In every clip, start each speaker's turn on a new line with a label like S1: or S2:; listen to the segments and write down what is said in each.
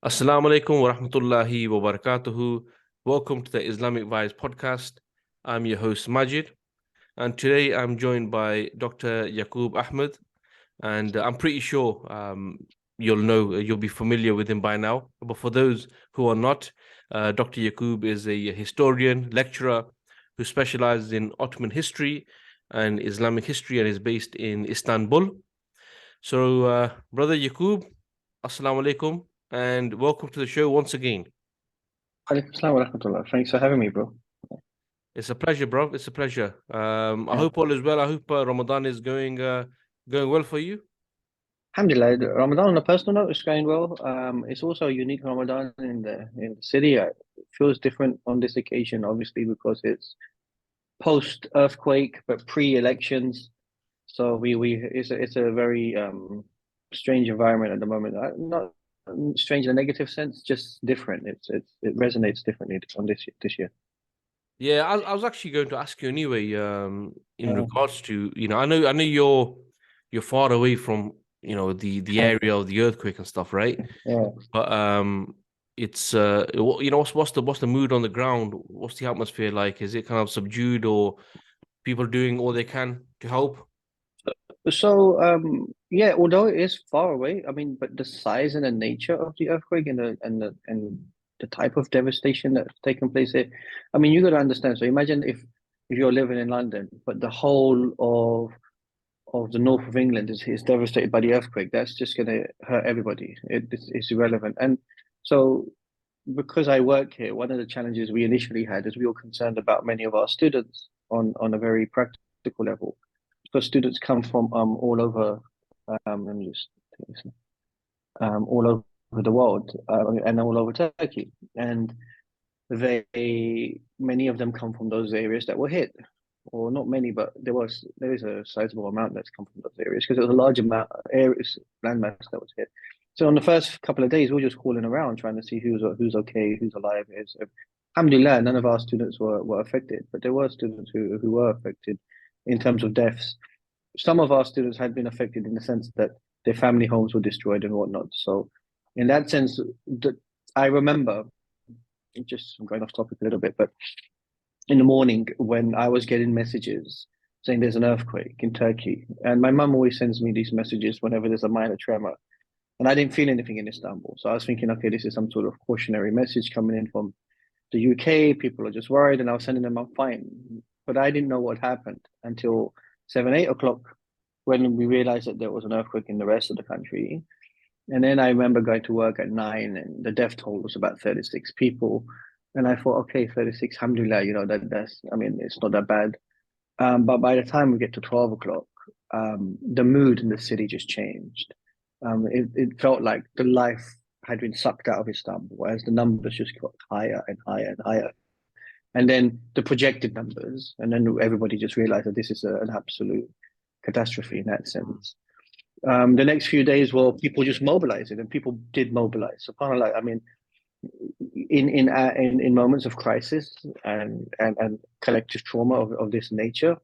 S1: Assalamu alaikum wa rahmatullahi wa barakatuhu. Welcome to the Islamic Vibes podcast. I'm your host Majid, and today I'm joined by Dr. Yakoob Ahmed, and I'm pretty sure you'll be familiar with him by now. But for those who are not, Dr. Yakoob is a historian, lecturer who specializes in Ottoman history and Islamic history and is based in Istanbul. So, Brother Yakoob, Assalamu alaikum and welcome to the show once again.
S2: Alaikum salam wa rahmatullah. Thanks for having me, bro.
S1: It's a pleasure, bro. It's a pleasure. I
S2: Yeah.
S1: hope all is well. I hope Ramadan is going well for you.
S2: Alhamdulillah, Ramadan on a personal note is going well. It's also a unique Ramadan in the city. It feels different on this occasion, obviously, because it's post earthquake but pre-elections. So it's a very strange environment at the moment. Not strange in a negative sense, just different. It resonates differently on this year.
S1: Yeah, I was actually going to ask you anyway. In regards to I know you're far away from the area of the earthquake and stuff, right?
S2: Yeah.
S1: But it's what's the mood on the ground? What's the atmosphere like? Is it kind of subdued or people doing all they can to help?
S2: So, yeah, although it is far away, I mean, but the size and the nature of the earthquake and the type of devastation that's taken place here, I mean, you got to understand. So imagine if you're living in London, but the whole of the north of England is devastated by the earthquake. That's just going to hurt everybody. It's irrelevant. And so, because I work here, one of the challenges we initially had is we were concerned about many of our students on a very practical level because students come from all over let me just take this, all over the world and all over Turkey, and they many of them come from those areas that were hit, or not many, but there is a sizable amount that's come from those areas because it was a large amount areas landmass that was hit. So on the first couple of days, we were just calling around trying to see who's okay, who's alive. Alhamdulillah, none of our students were affected, but there were students who were affected in terms of deaths. Some of our students had been affected in the sense that their family homes were destroyed and whatnot. So, in that sense, I remember, just I'm going off topic a little bit, but in the morning when I was getting messages saying there's an earthquake in Turkey, and my mum always sends me these messages whenever there's a minor tremor, and I didn't feel anything in Istanbul. So I was thinking, okay, this is some sort of cautionary message coming in from the UK. People are just worried, and I was sending them, I'm fine. But I didn't know what happened until 7, 8 o'clock when we realized that there was an earthquake in the rest of the country. And then I remember going to work at 9 and the death toll was about 36 people. And I thought, okay, 36, alhamdulillah, that's, I mean, it's not that bad. But by the time we get to 12 o'clock, the mood in the city just changed. It felt like the life had been sucked out of Istanbul as the numbers just got higher and higher and higher. And then the projected numbers, and then everybody just realized that this is an absolute catastrophe in that sense. The next few days, well, people just mobilized, and people did mobilize. So kind of like, I mean, in moments of crisis and collective trauma of this nature,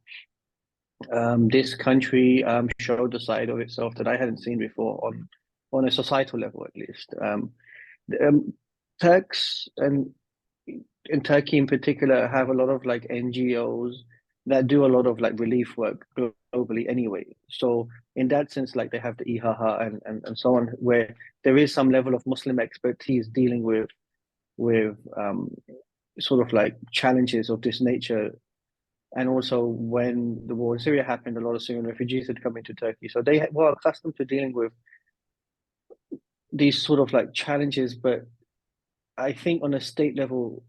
S2: this country showed a side of itself that I hadn't seen before on a societal level, at least. Turks and in Turkey in particular have a lot of like NGOs that do a lot of like relief work globally anyway. So in that sense, like they have the IHAHA and so on, where there is some level of Muslim expertise dealing with sort of like challenges of this nature. And also when the war in Syria happened, a lot of Syrian refugees had come into Turkey. So they were accustomed to dealing with these sort of like challenges, but I think on a state level,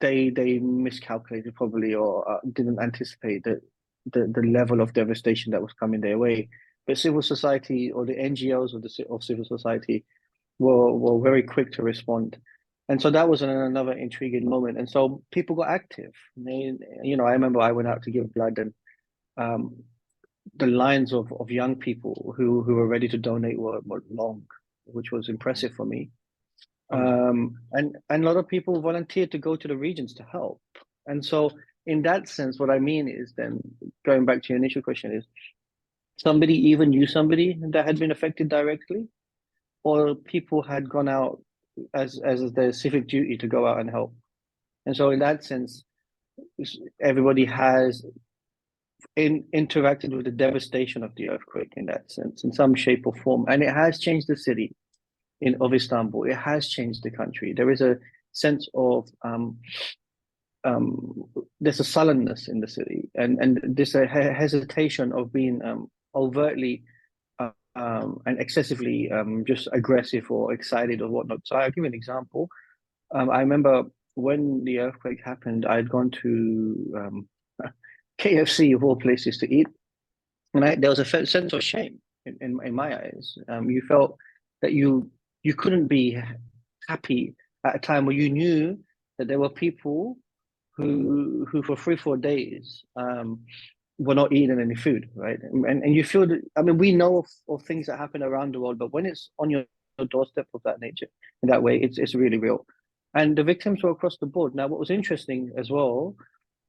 S2: they miscalculated probably or didn't anticipate the level of devastation that was coming their way. But civil society or the NGOs of civil society were very quick to respond, and so that was another intriguing moment. And so people got active. I remember I went out to give blood, and um, the lines of young people who were ready to donate were long, which was impressive for me. And a lot of people volunteered to go to the regions to help. And so, in that sense, what I mean is then going back to your initial question is somebody even knew somebody that had been affected directly, or people had gone out as their civic duty to go out and help. And so in that sense, everybody has interacted with the devastation of the earthquake in that sense, in some shape or form. And it has changed the city of Istanbul. It has changed the country. There is a sense of there's a sullenness in the city, and this hesitation of being overtly and excessively just aggressive or excited or whatnot. So I'll give you an example. I remember when the earthquake happened, I'd gone to KFC of all places to eat, and there was a sense of shame in my eyes. You felt that you couldn't be happy at a time where you knew that there were people who for 3-4 days were not eating any food, right? And you feel that, I mean, we know of things that happen around the world, but when it's on your doorstep of that nature, in that way, it's really real. And the victims were across the board. Now, what was interesting as well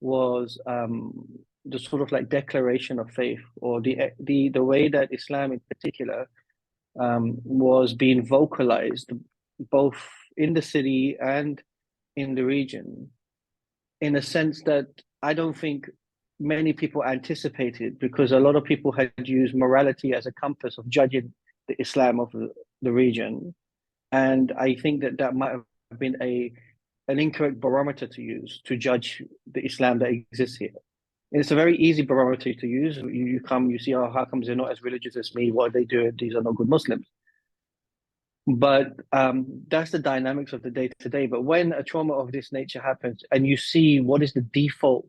S2: was the sort of like declaration of faith, or the way that Islam in particular was being vocalized both in the city and in the region, in a sense that I don't think many people anticipated, because a lot of people had used morality as a compass of judging the Islam of the region. And I think that might have been an incorrect barometer to use to judge the Islam that exists here. And it's a very easy barometer to use. You come, you see, oh, how comes they're not as religious as me? What are they doing? These are not good Muslims. But that's the dynamics of the day to day. But when a trauma of this nature happens, and you see what is the default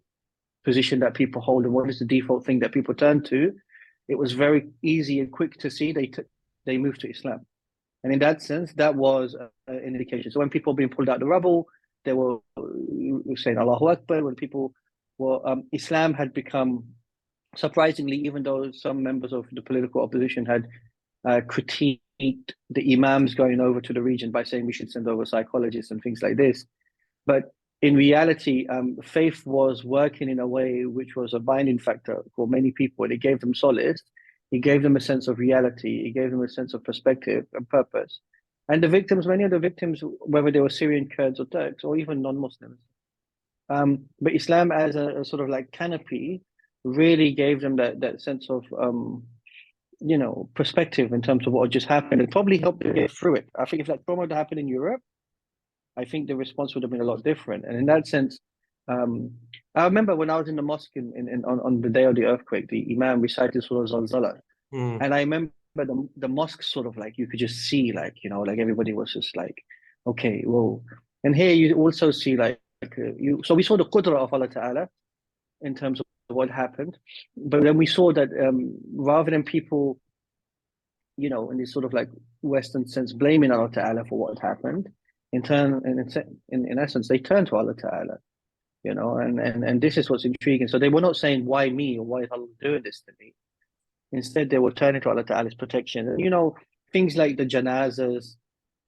S2: position that people hold and what is the default thing that people turn to, it was very easy and quick to see they moved to Islam. And in that sense, that was an indication. So when people were being pulled out the rubble, they were saying Allahu Akbar. When people were, Islam had become, surprisingly, even though some members of the political opposition had critiqued the imams going over to the region by saying we should send over psychologists and things like this. But in reality, faith was working in a way which was a binding factor for many people. And it gave them solace. It gave them a sense of reality. It gave them a sense of perspective and purpose. And the victims, many of the victims, whether they were Syrian Kurds or Turks or even non-Muslims, but Islam as a sort of like canopy really gave them that sense of perspective in terms of what just happened. It probably helped them get through it. I think if that trauma had happened in Europe, I think the response would have been a lot different. And in that sense, I remember when I was in the mosque on the day of the earthquake, the Imam recited Surah Zalzala. And I remember the mosque sort of like, you could just see like everybody was just like, okay, whoa. And here you also see so we saw the qudra of Allah Ta'ala in terms of what happened. But then we saw that rather than people, in this sort of like Western sense, blaming Allah Ta'ala for what happened, in essence, they turned to Allah Ta'ala, and this is what's intriguing. So they were not saying, why me, or why is Allah doing this to me? Instead, they were turning to Allah Ta'ala's protection. And, things like the janazas,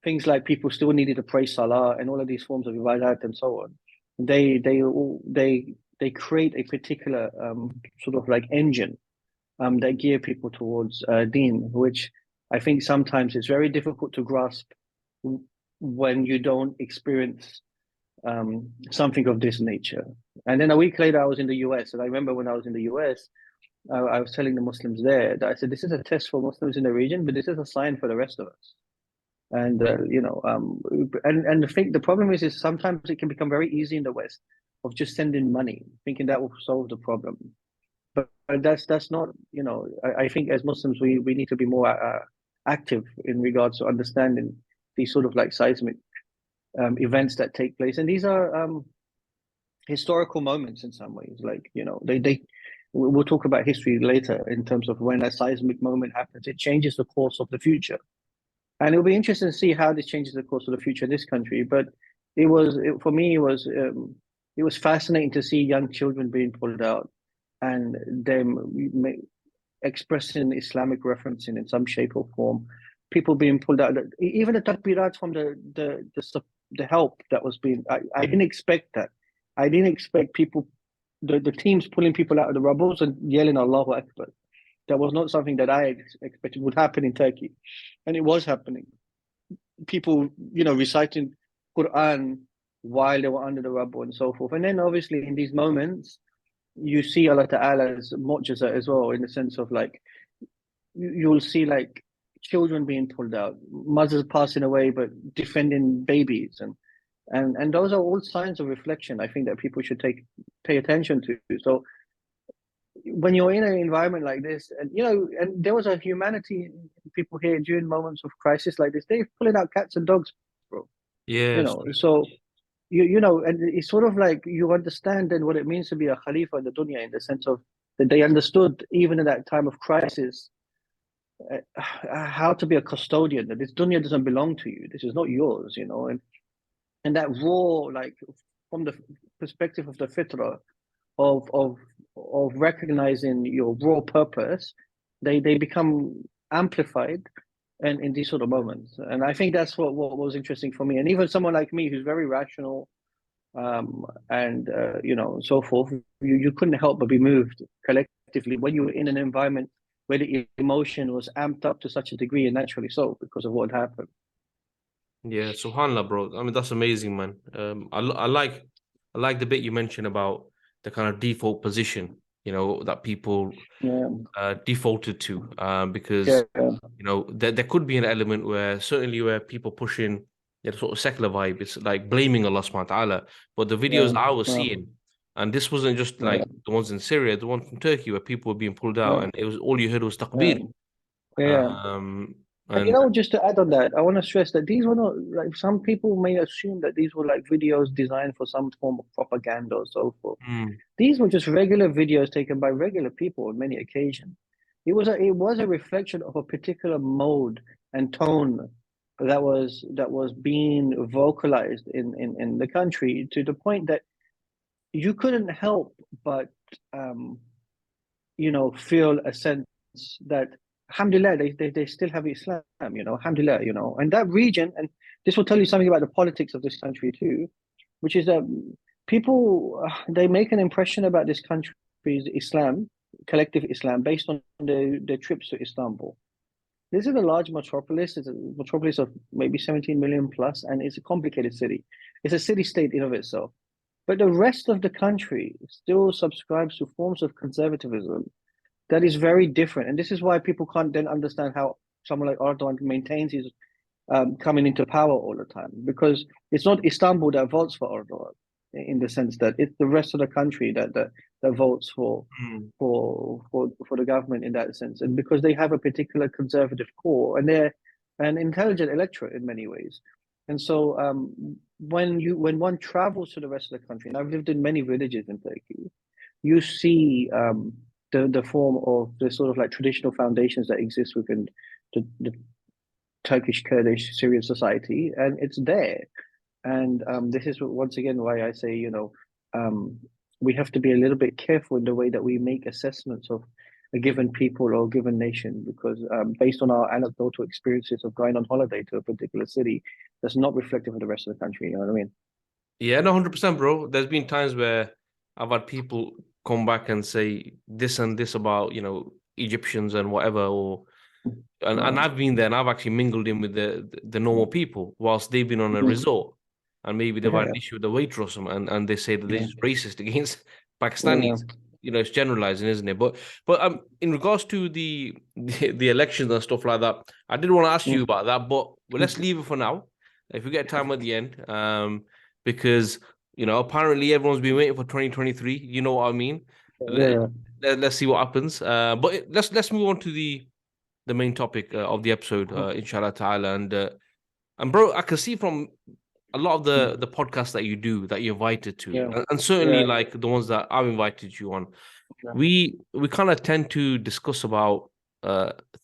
S2: things like people still needed to pray salah and all of these forms of ibadat and so on. They create a particular sort of like engine that gear people towards deen, which I think sometimes it's very difficult to grasp when you don't experience something of this nature. And then a week later, I was in the US, and I remember when I was in the US, I was telling the Muslims there that I said, this is a test for Muslims in the region, but this is a sign for the rest of us. And and the problem is sometimes it can become very easy in the West of just sending money, thinking that will solve the problem. But that's not, I think as Muslims we need to be more active in regards to understanding these sort of like seismic events that take place, and these are historical moments in some ways. Like we'll talk about history later in terms of when a seismic moment happens, it changes the course of the future. And it'll be interesting to see how this changes the course of the future in this country. But for me, it was fascinating to see young children being pulled out and them expressing Islamic referencing in some shape or form. People being pulled out, even the takbirat from the help that was being. I didn't expect that. I didn't expect people, the teams pulling people out of the rubbles and yelling Allahu Akbar. That was not something that I expected would happen in Turkey, and it was happening. people, reciting Quran while they were under the rubble and so forth. And then obviously in these moments, you see Allah Ta'ala's mu'jiza as well, in the sense of like, you'll see like children being pulled out, mothers passing away, but defending babies. And those are all signs of reflection, I think, that people should pay attention to. So when you're in an environment like this, and and there was a humanity in people here during moments of crisis like this, they're pulling out cats and dogs, bro.
S1: Yes.
S2: So and it's sort of like you understand then what it means to be a Khalifa in the dunya, in the sense of that they understood even in that time of crisis how to be a custodian. That this dunya doesn't belong to you. This is not yours, and that raw, like from the perspective of the fitrah of recognizing your raw purpose, they become amplified and in these sort of moments. And I think that's what was interesting for me. And even someone like me who's very rational, and so forth, you couldn't help but be moved collectively when you were in an environment where the emotion was amped up to such a degree, and naturally so, because of what happened.
S1: Yeah, subhanallah, bro. I mean, that's amazing, man. I like the bit you mentioned about the kind of default position, that people defaulted to, because there could be an element where people pushing sort of secular vibe. It's like blaming Allah subhanahu wa ta'ala. But the videos I was seeing, and this wasn't just like the ones in Syria, the one from Turkey where people were being pulled out, and it was all you heard was takbir.
S2: And just to add on that, I want to stress that these were not, like, some people may assume that these were like videos designed for some form of propaganda or so forth. These were just regular videos taken by regular people on many occasions. It was a reflection of a particular mode and tone that was being vocalized in the country, to the point that you couldn't help but feel a sense that alhamdulillah, they still have Islam, alhamdulillah, and that region. And this will tell you something about the politics of this country too, which is that people, they make an impression about this country's Islam, collective Islam, based on their trips to Istanbul. This is a large metropolis. It's a metropolis of maybe 17 million plus, and it's a complicated city. It's a city-state in of itself. But the rest of the country still subscribes to forms of conservatism that is very different. And this is why people can't then understand how someone like Erdogan maintains his coming into power all the time, because it's not Istanbul that votes for Erdogan, in the sense that it's the rest of the country that votes for the government in that sense. And because they have a particular conservative core, and they're an intelligent electorate in many ways. And so when one travels to the rest of the country, and I've lived in many villages in Turkey, you see the form of the sort of like traditional foundations that exist within the Turkish, Kurdish, Syrian society, and it's there. And this is once again why I say, we have to be a little bit careful in the way that we make assessments of a given people or a given nation, because based on our anecdotal experiences of going on holiday to a particular city, that's not reflective of the rest of the country. You know what I mean?
S1: Yeah, no, 100%, bro. There's been times where I've had people come back and say this and this about, Egyptians and whatever, and I've been there and I've actually mingled in with the normal people whilst they've been on a resort, and maybe they've had an issue with the waitress, and they say that this is racist against Pakistanis. It's generalizing, isn't it? But in regards to the elections and stuff like that, I did want to ask you about that, but let's leave it for now. If we get time at the end, because apparently everyone's been waiting for 2023. You know what I mean? Let's see what happens. But let's move on to the main topic of the episode, inshallah ta'ala. And bro, I can see from a lot of the podcasts that you do, that you're invited to, and certainly like the ones that I've invited you on, we kind of tend to discuss about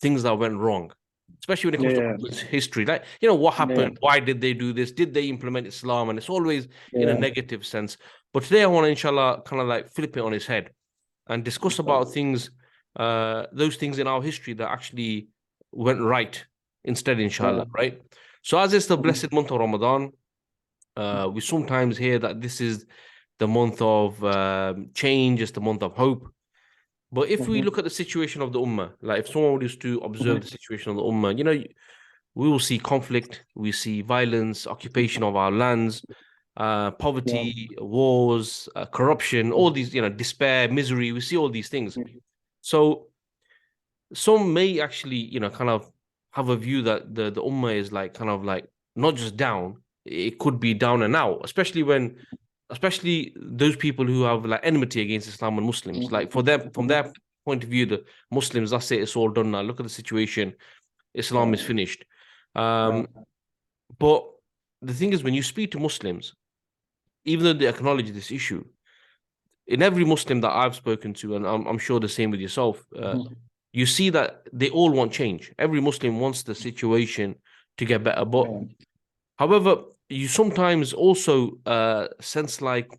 S1: things that went wrong, especially when it comes to history. Like, what happened? Why did they do this? Did they implement Islam? And it's always in a negative sense. But today I want to, inshallah, kind of like flip it on its head and discuss about things, those things in our history that actually went right instead, inshallah, right? So as it's the blessed month of Ramadan, we sometimes hear that this is the month of change, it's the month of hope. But if we look at the situation of the Ummah, like if someone was to observe the situation of the Ummah, we will see conflict, we see violence, occupation of our lands, poverty, wars, corruption, all these, despair, misery. We see all these things. So some may actually, kind of have a view that the Ummah is like kind of like not just down, it could be down and out, especially those people who have like enmity against Islam and Muslims. Like for them, from their point of view, the Muslims, that's it, it's all done now. Look at the situation. Islam is finished. But the thing is, when you speak to Muslims, even though they acknowledge this issue, in every Muslim that I've spoken to, and I'm sure the same with yourself, you see that they all want change. Every Muslim wants the situation to get better. But however, you sometimes also sense like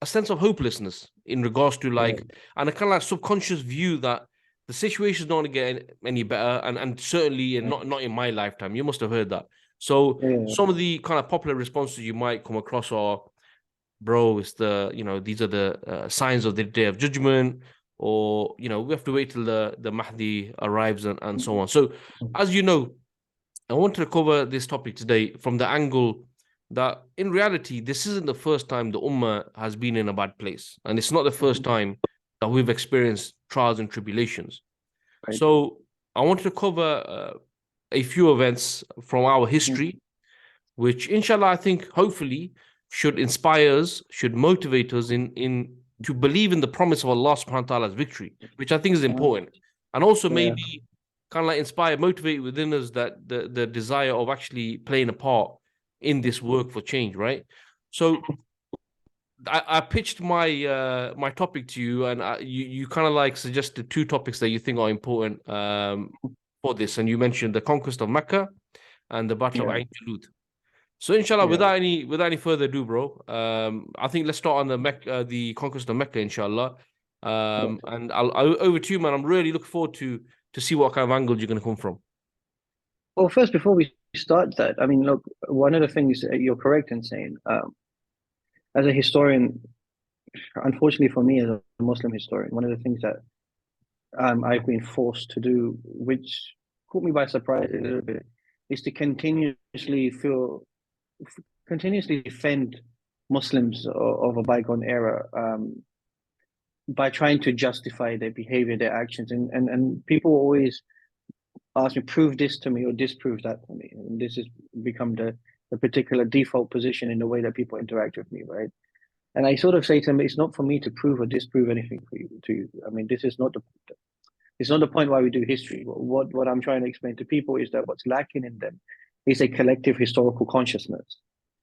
S1: a sense of hopelessness in regards to like, and a kind of like subconscious view that the situation is not going to get any better, and certainly not in my lifetime. You must have heard that. So some of the kind of popular responses you might come across are, bro, it's these are the signs of the day of judgment, or we have to wait till the Mahdi arrives and so on. So as you know, I wanted to cover this topic today from the angle that in reality, this isn't the first time the Ummah has been in a bad place. And it's not the first time that we've experienced trials and tribulations. Right. So I wanted to cover a few events from our history, which inshallah, I think hopefully should inspire us, should motivate us in to believe in the promise of Allah subhanahu wa ta'ala's victory, which I think is important. And also maybe kind of like inspire, motivate within us that the desire of actually playing a part in this work for change, right? So I pitched my my topic to you, and you kind of like suggested two topics that you think are important for this, and you mentioned the conquest of Mecca and the Battle of Ain Jalut. So inshallah, without any further ado, bro, I think let's start on the conquest of Mecca, inshallah. And I'll over to you, man. I'm really looking forward to see what kind of angle you're going to come from.
S2: Well, first, before we start that, I mean, look, one of the things you're correct in saying, as a historian, unfortunately for me as a Muslim historian, one of the things that I've been forced to do, which caught me by surprise a little bit, is to continuously defend Muslims of a bygone era by trying to justify their behavior, their actions, and people always ask me, prove this to me or disprove that to me, and this has become the particular default position in the way that people interact with me, right? And I sort of say to them, it's not for me to prove or disprove anything to you. I mean, this is not the point why we do history. What I'm trying to explain to people is that what's lacking in them is a collective historical consciousness.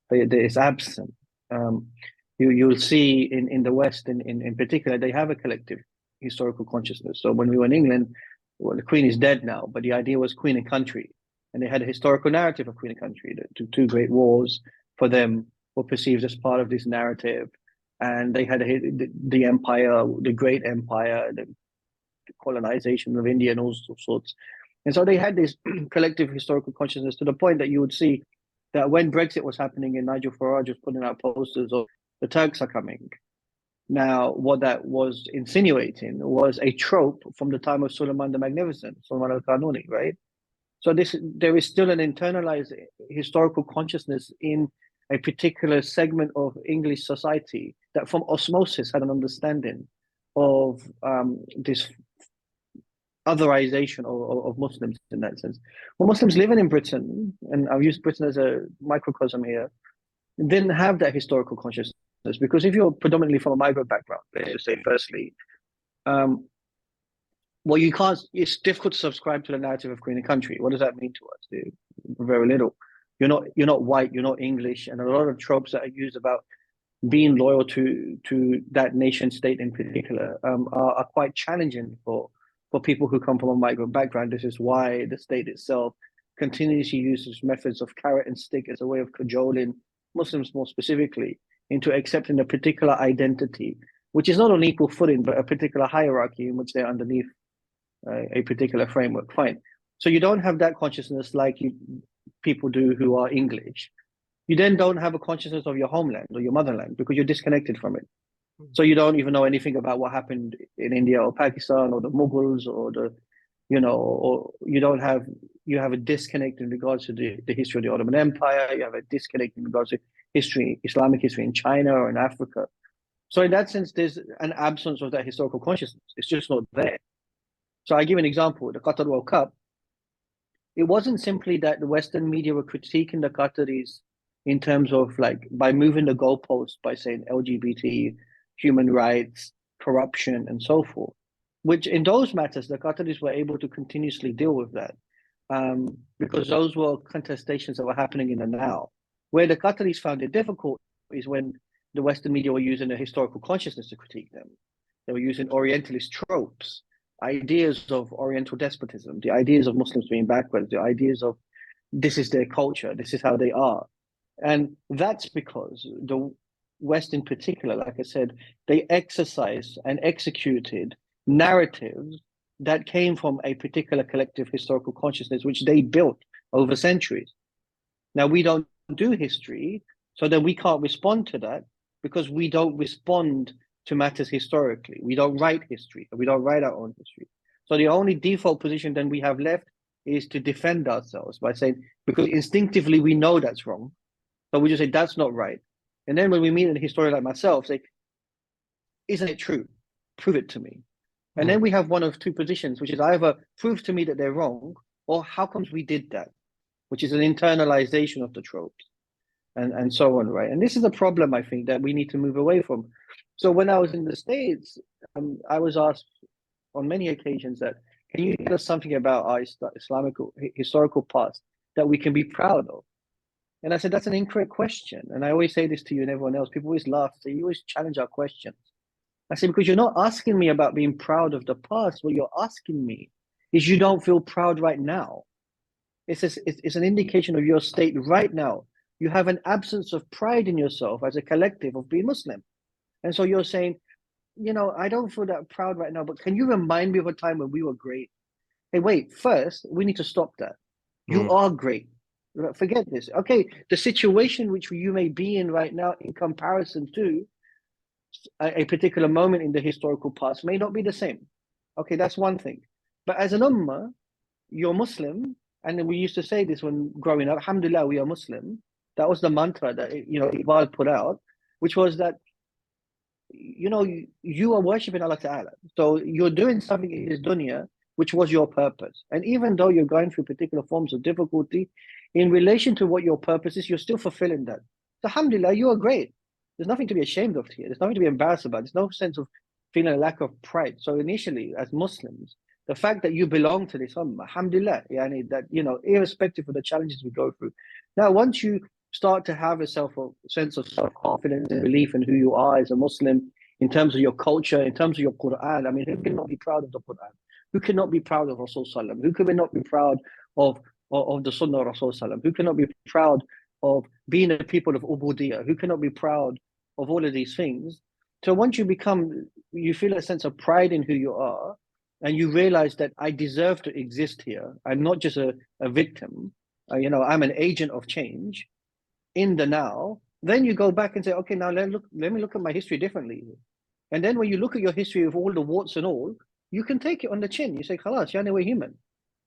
S2: It's absent. You'll see in the West, in particular, they have a collective historical consciousness. So when we were in England, well, the Queen is dead now, but the idea was Queen and country, and they had a historical narrative of Queen and country. The two great wars for them were perceived as part of this narrative, and they had the empire, the great empire, the colonization of India, and all sorts. And so they had this collective historical consciousness to the point that you would see that when Brexit was happening and Nigel Farage was putting out posters of the Turks are coming. Now, what that was insinuating was a trope from the time of Suleiman the Magnificent, Suleiman al-Qanuni, right? So there is still an internalized historical consciousness in a particular segment of English society that from osmosis had an understanding of this otherization of Muslims in that sense. Well, Muslims living in Britain, and I've used Britain as a microcosm here, didn't have that historical consciousness, because if you're predominantly from a migrant background, let's say firstly, well, you can't. It's difficult to subscribe to the narrative of Queen and Country. What does that mean to us? Very little. You're not white. You're not English, and a lot of tropes that are used about being loyal to that nation state in particular are quite challenging for people who come from a migrant background. This is why the state itself continuously uses methods of carrot and stick as a way of cajoling Muslims more specifically into accepting a particular identity, which is not on equal footing, but a particular hierarchy in which they're underneath a particular framework. Fine. So you don't have that consciousness like people do who are English. You then don't have a consciousness of your homeland or your motherland because you're disconnected from it. So you don't even know anything about what happened in India or Pakistan or the Mughals or the or you have a disconnect in regards to the history of the Ottoman Empire. You have a disconnect in regards to Islamic history in China or in Africa. So in that sense, there's an absence of that historical consciousness. It's just not there. So I give an example: the Qatar World Cup. It wasn't simply that the Western media were critiquing the Qataris in terms of like by moving the goalposts by saying LGBT, human rights, corruption, and so forth. Which in those matters, the Qataris were able to continuously deal with that because those were contestations that were happening in the now. Where the Qataris found it difficult is when the Western media were using a historical consciousness to critique them. They were using Orientalist tropes, ideas of Oriental despotism, the ideas of Muslims being backwards, the ideas of this is their culture, this is how they are. And that's because the West in particular, like I said, they exercised and executed narratives that came from a particular collective historical consciousness, which they built over centuries. Now, we don't do history, so then we can't respond to that because we don't respond to matters historically. We don't write history. We don't write our own history. So the only default position then we have left is to defend ourselves by saying, because instinctively we know that's wrong, but we just say, that's not right. And then when we meet a historian like myself, say, isn't it true? Prove it to me. And then we have one of two positions, which is either prove to me that they're wrong, or how comes we did that, which is an internalization of the tropes and so on, right? And this is a problem, I think, that we need to move away from. So when I was in the States, I was asked on many occasions that, can you tell us something about our Islamic historical past that we can be proud of? And I said, that's an incorrect question. And I always say this to you and everyone else. People always laugh. Say, you always challenge our questions. I said, because you're not asking me about being proud of the past. What you're asking me is you don't feel proud right now. It's an indication of your state right now. You have an absence of pride in yourself as a collective of being Muslim. And so you're saying, I don't feel that proud right now, but can you remind me of a time when we were great? Hey, wait, first, we need to stop that. You are great. Forget this. Okay, the situation which you may be in right now in comparison to a particular moment in the historical past may not be the same. Okay, that's one thing. But as an ummah, you're Muslim, and we used to say this when growing up, alhamdulillah, we are Muslim. That was the mantra that, Iqbal put out, which was that, you are worshipping Allah Ta'ala. So you're doing something in this dunya, which was your purpose. And even though you're going through particular forms of difficulty, in relation to what your purpose is, you're still fulfilling that. So alhamdulillah, you are great. There's nothing to be ashamed of here. There's nothing to be embarrassed about. There's no sense of feeling a lack of pride. So initially, as Muslims, the fact that you belong to this ummah, alhamdulillah, that, irrespective of the challenges we go through. Now, once you start to have a sense of self-confidence and belief in who you are as a Muslim, in terms of your culture, in terms of your Quran, I mean, who cannot be proud of the Quran? Who cannot be proud of Rasul Sallam? Who could not be proud of the Sunnah of Rasul Sallam? Who cannot be proud of being a people of Ubudiyah? Who cannot be proud of all of these things? So once you feel a sense of pride in who you are, and you realize that I deserve to exist here. I'm not just a victim. I'm an agent of change in the now. Then you go back and say, okay, now let me look at my history differently. And then when you look at your history of all the warts and all, you can take it on the chin. You say, khalas, yani, we're human.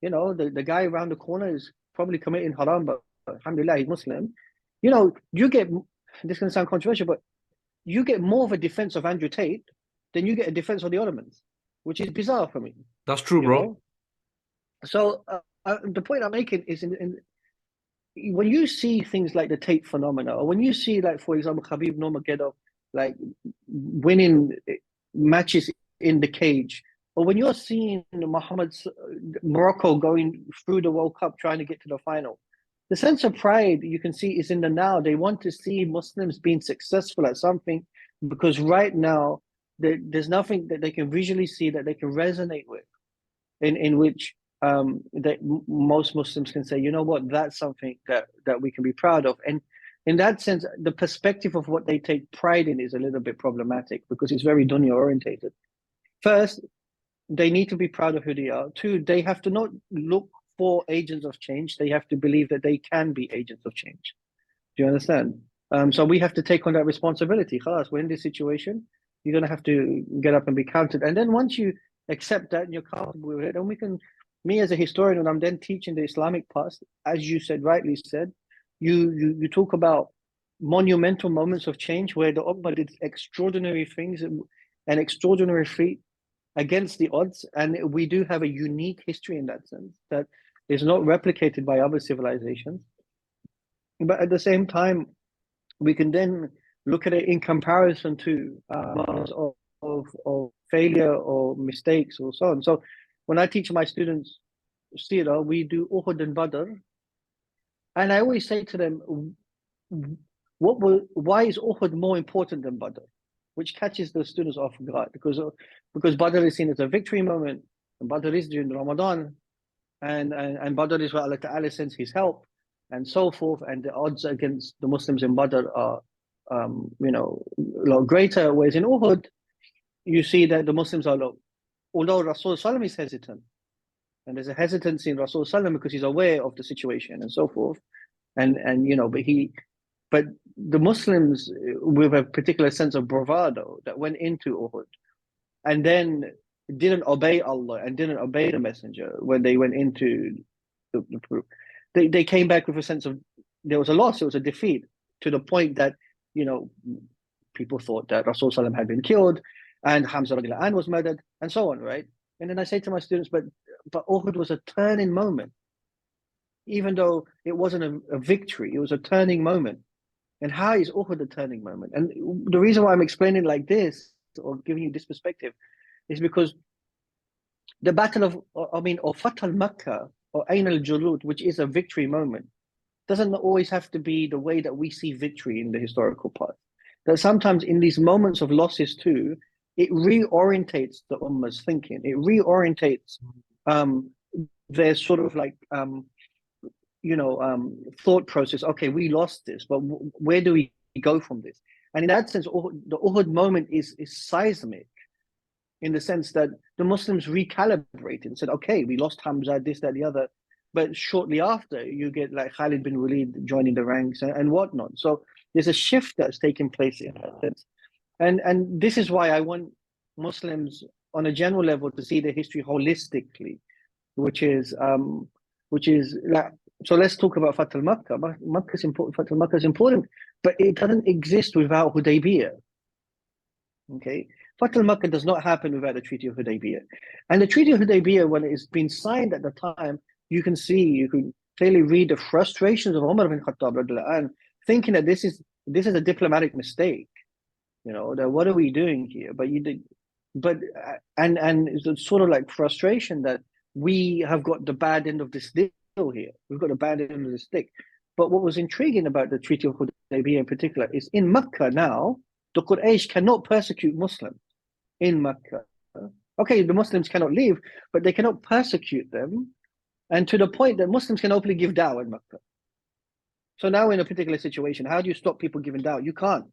S2: The guy around the corner is probably committing haram, but alhamdulillah, he's Muslim. You get, this can sound controversial, but you get more of a defense of Andrew Tate than you get a defense of the Ottomans, which is bizarre for me.
S1: That's true, bro.
S2: So the point I'm making is when you see things like the Tate phenomena, or when you see, like, for example, Khabib Nurmagomedov, like, winning matches in the cage, or when you're seeing Morocco going through the World Cup trying to get to the final, the sense of pride you can see is in the now. They want to see Muslims being successful at something, because right now there's nothing that they can visually see that they can resonate with, in which that most Muslims can say, you know what, that's something that we can be proud of. And in that sense, the perspective of what they take pride in is a little bit problematic, because it's very dunya orientated. First, they need to be proud of who they are. Two, they have to not look for agents of change. They have to believe that they can be agents of change. Do you understand? So we have to take on that responsibility. Khalas, we're in this situation. You're going to have to get up and be counted. And then once you accept that and you're comfortable with it, then we can me as a historian, when I'm then teaching the Islamic past, as you said, rightly said, you talk about monumental moments of change where the Ummah did extraordinary things and extraordinary feat against the odds, and we do have a unique history in that sense that is not replicated by other civilizations. But at the same time, we can then look at it in comparison to of failure or mistakes or so on. So when I teach my students Sira, we do Uhud and Badr, and I always say to them, why is Uhud more important than Badr? Which catches the students off guard because Badr is seen as a victory moment, and Badr is during Ramadan, and Badr is where Allah Ta'ala sends His help, and so forth, and the odds against the Muslims in Badr are, a lot greater. Whereas in Uhud, you see that the Muslims are low. Although Rasul Sallam is hesitant, and there's a hesitancy in Rasul Sallam because he's aware of the situation and so forth, but the Muslims with a particular sense of bravado that went into Uhud and then didn't obey Allah and didn't obey the Messenger when they went into the proof. They came back with a sense of there was a loss, it was a defeat, to the point that people thought that Rasul Sallam had been killed and Hamza radiallahu anhu was murdered and so on, right? And then I say to my students, but Uhud was a turning moment. Even though it wasn't a victory, it was a turning moment. And how is Uhud a turning moment? And the reason why I'm explaining like this or giving you this perspective is because the Battle of Fath al-Makkah or Ain Jalut, which is a victory moment, doesn't always have to be the way that we see victory in the historical past. That sometimes in these moments of losses too, it reorientates the Ummah's thinking. It reorientates their sort of like thought process. Okay, we lost this, but where do we go from this? And in that sense, the Uhud moment is seismic, in the sense that the Muslims recalibrated and said, okay, we lost Hamza, this, that, the other. But shortly after, you get like Khalid bin Walid joining the ranks and whatnot. So there's a shift that's taking place in that sense. And this is why I want Muslims on a general level to see the history holistically, which is like, so let's talk about Fath al-Makkah. Makkah is important. Fath al-Makkah is important, but it doesn't exist without Hudaybiyah. Okay, Fath al-Makkah does not happen without the Treaty of Hudaybiyah. And the Treaty of Hudaybiyah, when it's been signed at the time, you can clearly read the frustrations of Umar bin Khattab and thinking that this is a diplomatic mistake. That what are we doing here? And it's sort of like frustration that we have got the bad end of this deal here. We've got the bad end of the stick. But what was intriguing about the Treaty of Hudaybiyah in particular is in Mecca now, the Quraysh cannot persecute Muslims in Mecca. Okay, the Muslims cannot leave, but they cannot persecute them, and to the point that Muslims can openly give da'wah in Mecca. So now in a particular situation, how do you stop people giving da'wah? You can't.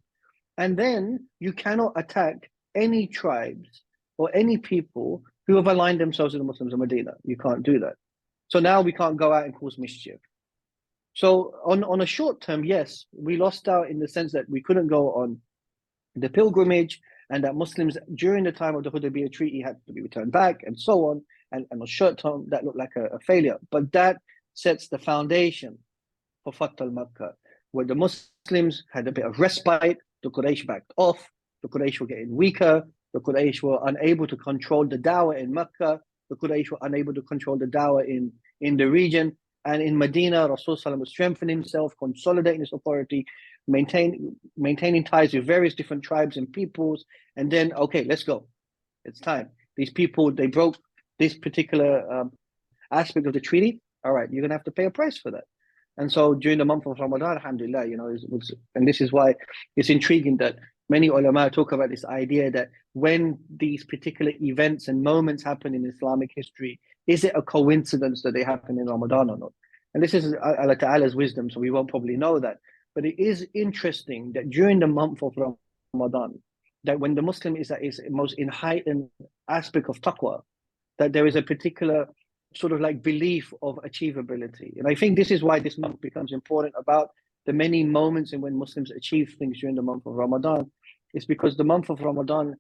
S2: And then you cannot attack any tribes or any people who have aligned themselves with the Muslims in Medina. You can't do that. So now we can't go out and cause mischief. So on a short term, yes, we lost out in the sense that we couldn't go on the pilgrimage, and that Muslims during the time of the Hudaybiyah Treaty had to be returned back and so on. And on short term, that looked like a failure. But that sets the foundation for Fath al-Makkah, where the Muslims had a bit of respite, the Quraysh backed off, the Quraysh were getting weaker, the Quraysh were unable to control the da'wah in Mecca, the Quraysh were unable to control the da'wah in the region. And in Medina, Rasul Sallam was strengthening himself, consolidating his authority, maintaining ties with various different tribes and peoples. And then, okay, let's go. It's time. These people, they broke this particular aspect of the treaty. All right, you're going to have to pay a price for that. And so during the month of Ramadan, alhamdulillah, and this is why it's intriguing that many ulama talk about this idea that when these particular events and moments happen in Islamic history, is it a coincidence that they happen in Ramadan or not? And this is Allah Ta'ala's wisdom, so we won't probably know that. But it is interesting that during the month of Ramadan, that when the Muslim is most in heightened aspect of taqwa, that there is a particular sort of like belief of achievability. And I think this is why this month becomes important about the many moments in when Muslims achieve things during the month of Ramadan. It's because the month of Ramadan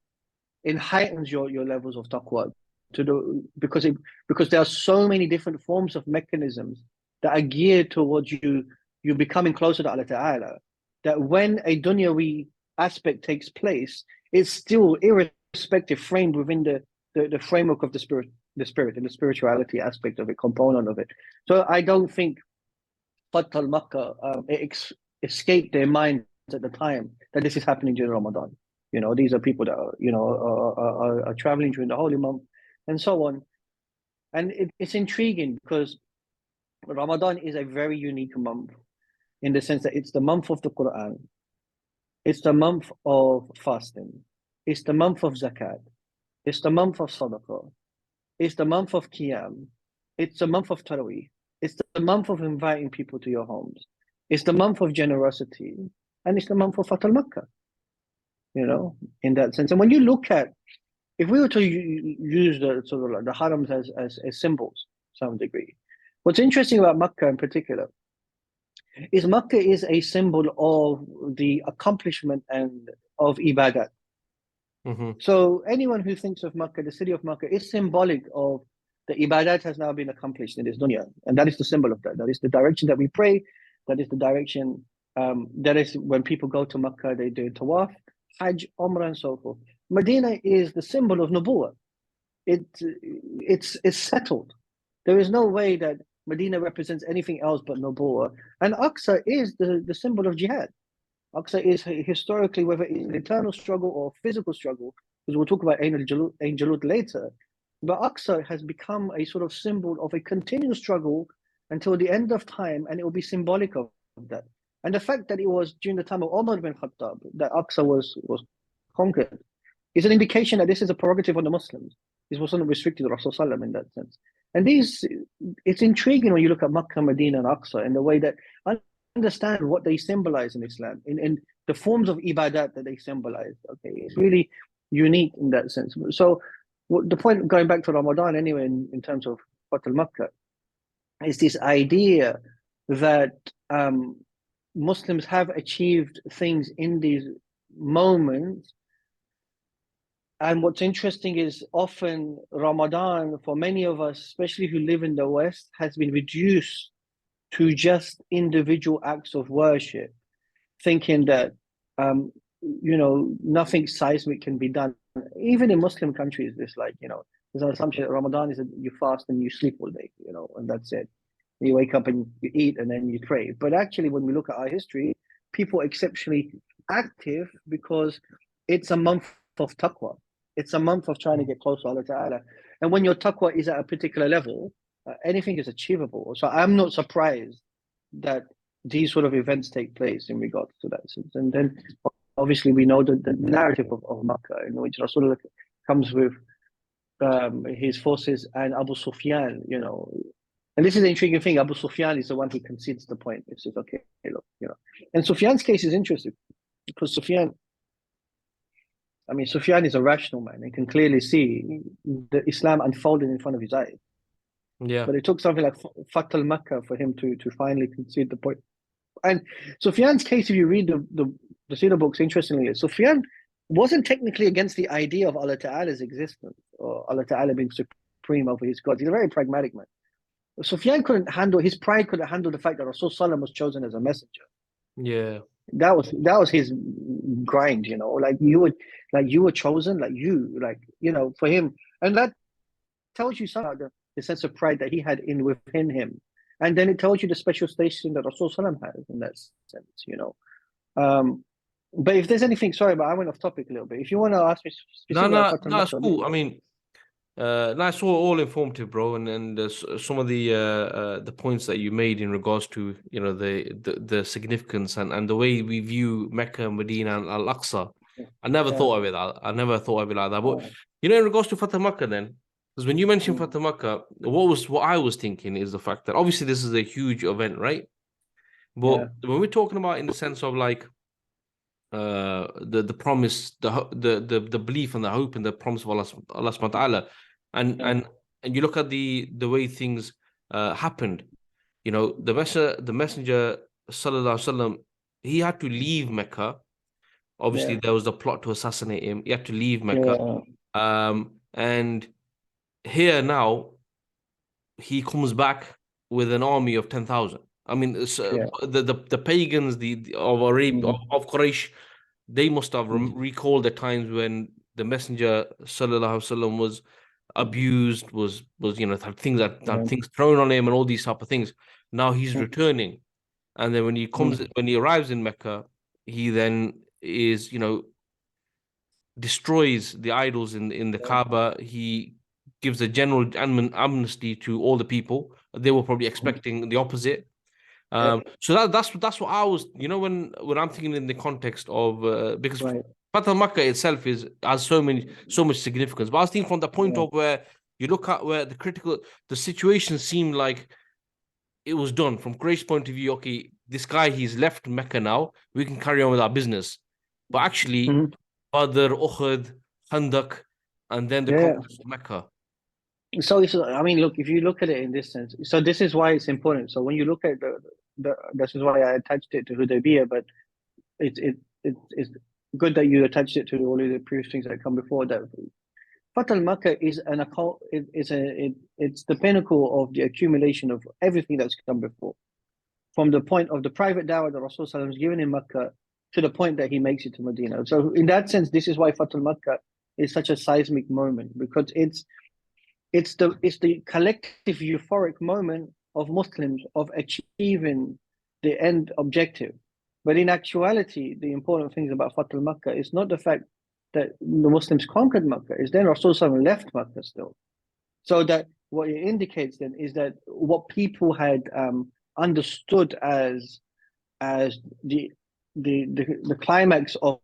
S2: heightens your levels of taqwa. to the because there are so many different forms of mechanisms that are geared towards you becoming closer to Allah Ta'ala, that when a dunyawi aspect takes place, it's still irrespective framed within the framework of the spirit and the spirituality aspect of it, component of it. So I don't think Fath al-Makkah escaped their minds at the time that this is happening during Ramadan. You know, these are people that are traveling during the holy month and so on. And it's intriguing because Ramadan is a very unique month in the sense that it's the month of the Quran. It's the month of fasting. It's the month of zakat. It's the month of sadaqah. It's the month of qiyam. It's the month of tarawih. It's the month of inviting people to your homes. It's the month of generosity. And it's the month of Fath al-Makkah, you know, in that sense. And when you look at, if we were to use the sort of like the harams as symbols to some degree, what's interesting about Makkah in particular is Makkah is a symbol of the accomplishment and of ibadat. So anyone who thinks of Makkah, the city of Makkah, is symbolic of the ibadat has now been accomplished in this dunya. And that is the symbol of that. That is the direction that we pray. That is the direction, that is when people go to Makkah, they do tawaf, hajj, umrah, and so forth. Medina is the symbol of nubuwwah. It's settled. There is no way that Medina represents anything else but nubuwwah. And Aqsa is the symbol of jihad. Aqsa is historically, whether it's an internal struggle or physical struggle, because we'll talk about Ain Jalut later, but Aqsa has become a sort of symbol of a continuous struggle until the end of time, and it will be symbolic of that. And the fact that it was during the time of Umar bin Khattab that Aqsa was conquered is an indication that this is a prerogative of the Muslims. This wasn't restricted to Rasulullah in that sense. And it's intriguing when you look at Makkah, Medina, and Aqsa in the way that I understand what they symbolize in Islam, in the forms of ibadat that they symbolize. Okay, it's really unique in that sense. So the point, going back to Ramadan anyway, in terms of Fath al-Makkah, is this idea that Muslims have achieved things in these moments. And what's interesting is often Ramadan, for many of us, especially who live in the West, has been reduced to just individual acts of worship, thinking that, nothing seismic can be done. Even in Muslim countries, there's an assumption that Ramadan is you fast and you sleep all day, and that's it. You wake up and you eat and then you pray. But actually, when we look at our history, people are exceptionally active because it's a month of taqwa. It's a month of trying to get close to Allah Ta'ala. And when your taqwa is at a particular level, anything is achievable. So I'm not surprised that these sort of events take place in regards to that sense. And then obviously we know the narrative of Makkah, in which Rasulullah comes with his forces and Abu Sufyan, And this is the intriguing thing. Abu Sufyan is the one who concedes the point. He says, okay, look, And Sufyan's case is interesting because Sufyan is a rational man and can clearly see the Islam unfolding in front of his eyes.
S1: Yeah.
S2: But it took something like Fath al-Makkah for him to finally concede the point. And Sufyan's case, if you read the Sira books, interestingly, Sufyan wasn't technically against the idea of Allah Ta'ala's existence or Allah Ta'ala being supreme over his gods. He's a very pragmatic man. Sufyan his pride couldn't handle the fact that Rasulullah was chosen as a messenger.
S1: Yeah.
S2: That was his grind, like you were chosen, for him. And that tells you something about the sense of pride that he had within him. And then it tells you the special station that Rasulullah has in that sense, But if there's anything, sorry, but I went off topic a little bit. If you want to ask me specifically
S1: no, it's cool. That's all informative, bro, and some of the points that you made in regards to the significance and the way we view Mecca, Medina, and Al-Aqsa. I never thought of it. I never thought of it like that. But in regards to Fath al-Makkah, then, because when you mentioned Fath al-Makkah, what I was thinking is the fact that obviously this is a huge event, right? But when we're talking about in the sense of like the promise, the belief and the hope and the promise of Allah subhanahu wa ta'ala, and you look at the way things happened, the messenger sallallahu alaihi wasallam, he had to leave Mecca. Obviously there was the plot to assassinate him. He had to leave Mecca, and here now, he comes back with an army of 10,000. I mean,
S2: Yeah.
S1: the pagans of Arabia
S2: Mm.
S1: of Quraysh, they must have recalled the times when the Messenger sallallahu alaihi wasallam was abused, was had things had
S2: Yeah.
S1: things thrown on him and all these type of things. Now he's
S2: Mm.
S1: returning, and then
S2: Mm.
S1: when he arrives in Mecca, he then is destroys the idols in the
S2: Yeah.
S1: Kaaba. He gives a general amnesty to all the people. They were probably
S2: Mm.
S1: expecting the opposite.
S2: Yeah.
S1: So that's what I was, when I'm thinking in the context of because
S2: Right.
S1: Fath Makkah itself has so much significance. But I was thinking from the point
S2: Yeah.
S1: of where you look at where the situation seemed like it was done from Quraysh's point of view. Okay, this guy, he's left Mecca now. We can carry on with our business. But actually,
S2: Mhm.
S1: Badr, Uhud, Khandaq, and then the
S2: Yeah.
S1: conquest of Mecca.
S2: I mean, look, if you look at it in this sense, so this is why it's important. So when you look at this is why I attached it to Hudaybiyah, but it's good that you attached it to all of the previous things that come before that. Fath al-Makkah is an account. It's the pinnacle of the accumulation of everything that's come before, from the point of the private dawah that Rasul Sallallahu Alaihi Wasallam was given in Makkah to the point that he makes it to Medina. So in that sense, this is why Fath al-Makkah is such a seismic moment, because it's the collective euphoric moment of Muslims of achieving the end objective. But in actuality, the important things about Fath al-Makkah is not the fact that the Muslims conquered Makkah, is then Rasul Sallallahu Alaihi Wasallam left Makkah still. So that what it indicates then is that what people had understood as the climax of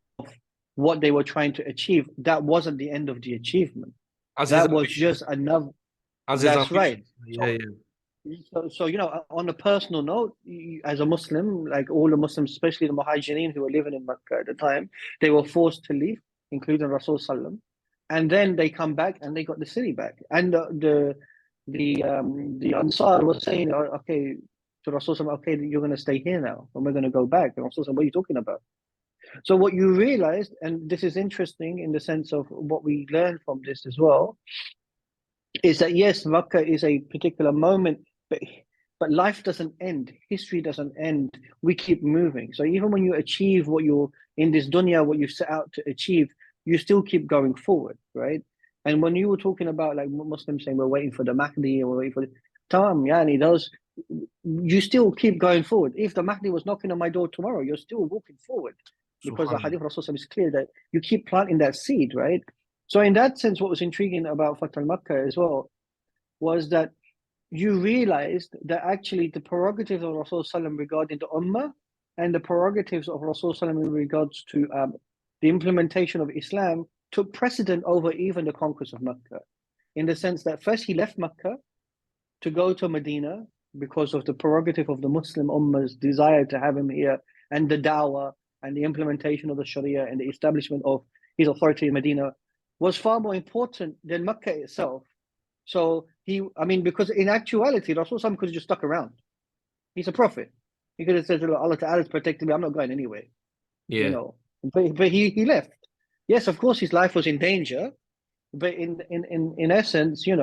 S2: what they were trying to achieve, that wasn't the end of the achievement.
S1: As his
S2: That was
S1: ambition.
S2: just another.
S1: As his
S2: That's right.
S1: ambition. Yeah,
S2: So,
S1: yeah.
S2: so on a personal note, as a Muslim, like all the Muslims, especially the Muhajirin who were living in Mecca at the time, they were forced to leave, including Rasul Sallam, and then they come back and they got the city back. And the Ansar was saying, "Oh, okay, to Rasul Sallam, okay, you're going to stay here now, and we're going to go back." And Rasul Sallam, what are you talking about? So what you realized, and this is interesting in the sense of what we learned from this as well, is that yes, Makkah is a particular moment, but life doesn't end. History doesn't end. We keep moving. So even when you achieve what you're in this dunya, what you set out to achieve, you still keep going forward, right? And when you were talking about like Muslims saying we're waiting for the Mahdi or we're waiting for the Tamam, yani those you still keep going forward. If the Mahdi was knocking on my door tomorrow, you're still walking forward because the
S1: Subhanallah.
S2: Hadith of Rasul is clear that you keep planting that seed, right? So in that sense, what was intriguing about Fath al-Makkah as well was that you realized that actually the prerogatives of Rasul Sallam regarding the Ummah and the prerogatives of Rasul Sallam in regards to the implementation of Islam took precedent over even the conquest of Mecca. In the sense that first he left Mecca to go to Medina because of the prerogative of the Muslim Ummah's desire to have him here, and the dawah and the implementation of the Sharia and the establishment of his authority in Medina was far more important than Mecca itself. So I mean, because in actuality, Rasul could have just stuck around. He's a prophet. He could have said, Allah Ta'ala is protecting me, I'm not going anywhere, you
S1: Yeah.
S2: know. But he left. Yes, of course, his life was in danger, but in essence, he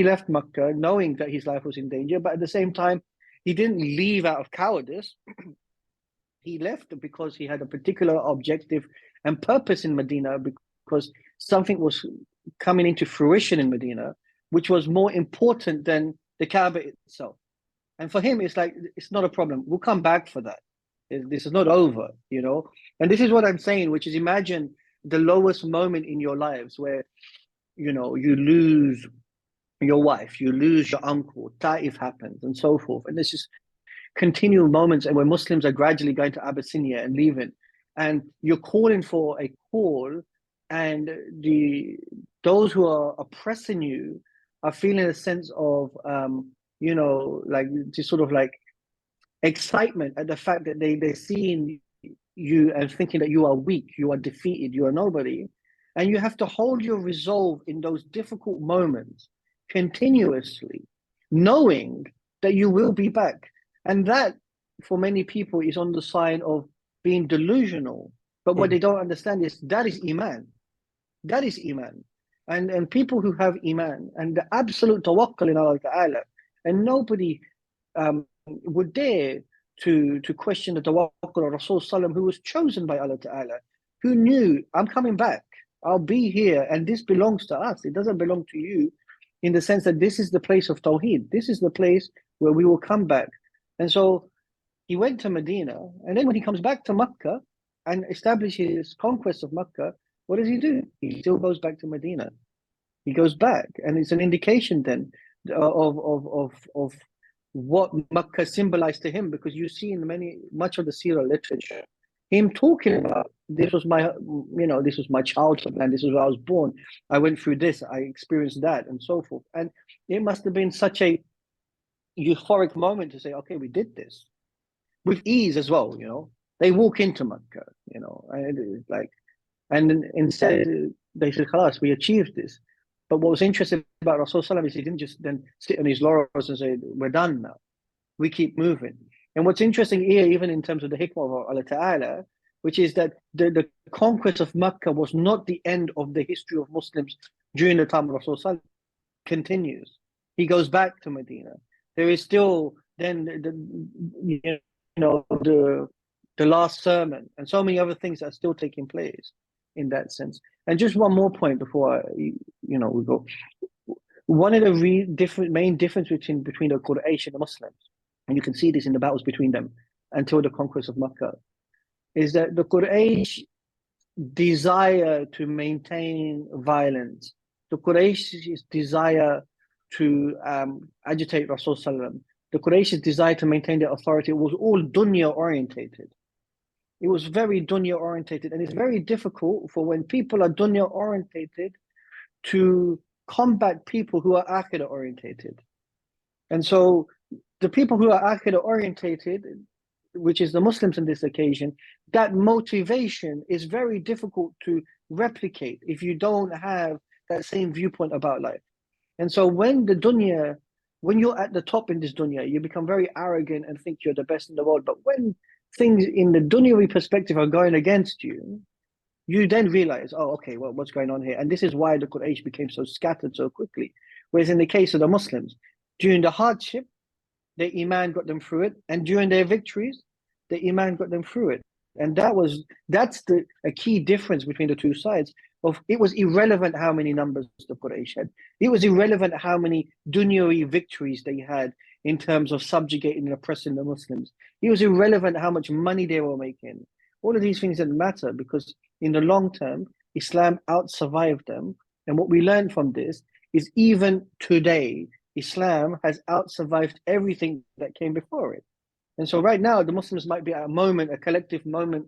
S2: left Makkah knowing that his life was in danger, but at the same time, he didn't leave out of cowardice. He left because he had a particular objective and purpose in Medina, because something was coming into fruition in Medina, which was more important than the Kaaba itself. And for him, it's like, it's not a problem. We'll come back for that. This is not over, you know? And this is what I'm saying, which is imagine the lowest moment in your lives where, you lose your wife, you lose your uncle, Ta'if happens, and so forth. And this is continual moments and where Muslims are gradually going to Abyssinia and leaving, and you're calling for a call, and those who are oppressing you are feeling a sense of like just sort of like excitement at the fact that they're seeing you and thinking that you are weak, you are defeated, you are nobody, and you have to hold your resolve in those difficult moments continuously, knowing that you will be back. And that, for many people, is on the sign of being delusional. But what
S1: Mm.
S2: they don't understand is that is Iman. That is Iman. and people who have Iman and the absolute tawakkul in Allah Ta'ala, and nobody would dare to question the tawakkul of Rasul Sallam, who was chosen by Allah Ta'ala, who knew, I'm coming back, I'll be here, and this belongs to us. It doesn't belong to you, in the sense that this is the place of Tawheed. This is the place where we will come back. And so he went to Medina, and then when he comes back to Mecca and establishes conquest of Mecca, what does he do? He still goes back to Medina. He goes back, and it's an indication then of what Mecca symbolized to him, because you see in much of the Seerah literature him talking about, this was my childhood, and this is where I was born. I went through this, I experienced that, and so forth. And it must have been such a euphoric moment to say, okay, we did this with ease as well. They walk into Mecca, and it's like, and then instead they said, "Khalas, we achieved this." But what was interesting about Rasulullah is he didn't just then sit on his laurels and say, "We're done now. We keep moving." And what's interesting here, even in terms of the hikmah of Allah Ta'ala, which is that the conquest of Mecca was not the end of the history of Muslims during the time of Rasulullah. Continues. He goes back to Medina. There is still then the last sermon and so many other things that are still taking place in that sense. And just one more point before we go. One of the main difference between the Quraysh and the Muslims, and you can see this in the battles between them until the conquest of Mecca, is that the Quraysh desire to maintain violence. The Quraysh's desire to agitate Rasul Sallam. The Quraysh's desire to maintain their authority was all dunya orientated. It was very dunya orientated, and it's very difficult for when people are dunya orientated to combat people who are akhirah orientated. And so the people who are akhirah orientated, which is the Muslims in this occasion, that motivation is very difficult to replicate if you don't have that same viewpoint about life. And so when you're at the top in this dunya, you become very arrogant and think you're the best in the world. But when things in the dunyawi perspective are going against you, you then realize, oh, okay, well, what's going on here? And this is why the Quraysh became so scattered so quickly. Whereas in the case of the Muslims, during the hardship, their Iman got them through it. And during their victories, the Iman got them through it. And that's a key difference between the two sides. It was irrelevant how many numbers the Quraysh had. It was irrelevant how many dunyawi victories they had in terms of subjugating and oppressing the Muslims. It was irrelevant how much money they were making. All of these things didn't matter, because in the long term, Islam out-survived them. And what we learn from this is even today, Islam has out-survived everything that came before it. And so right now, the Muslims might be at a collective moment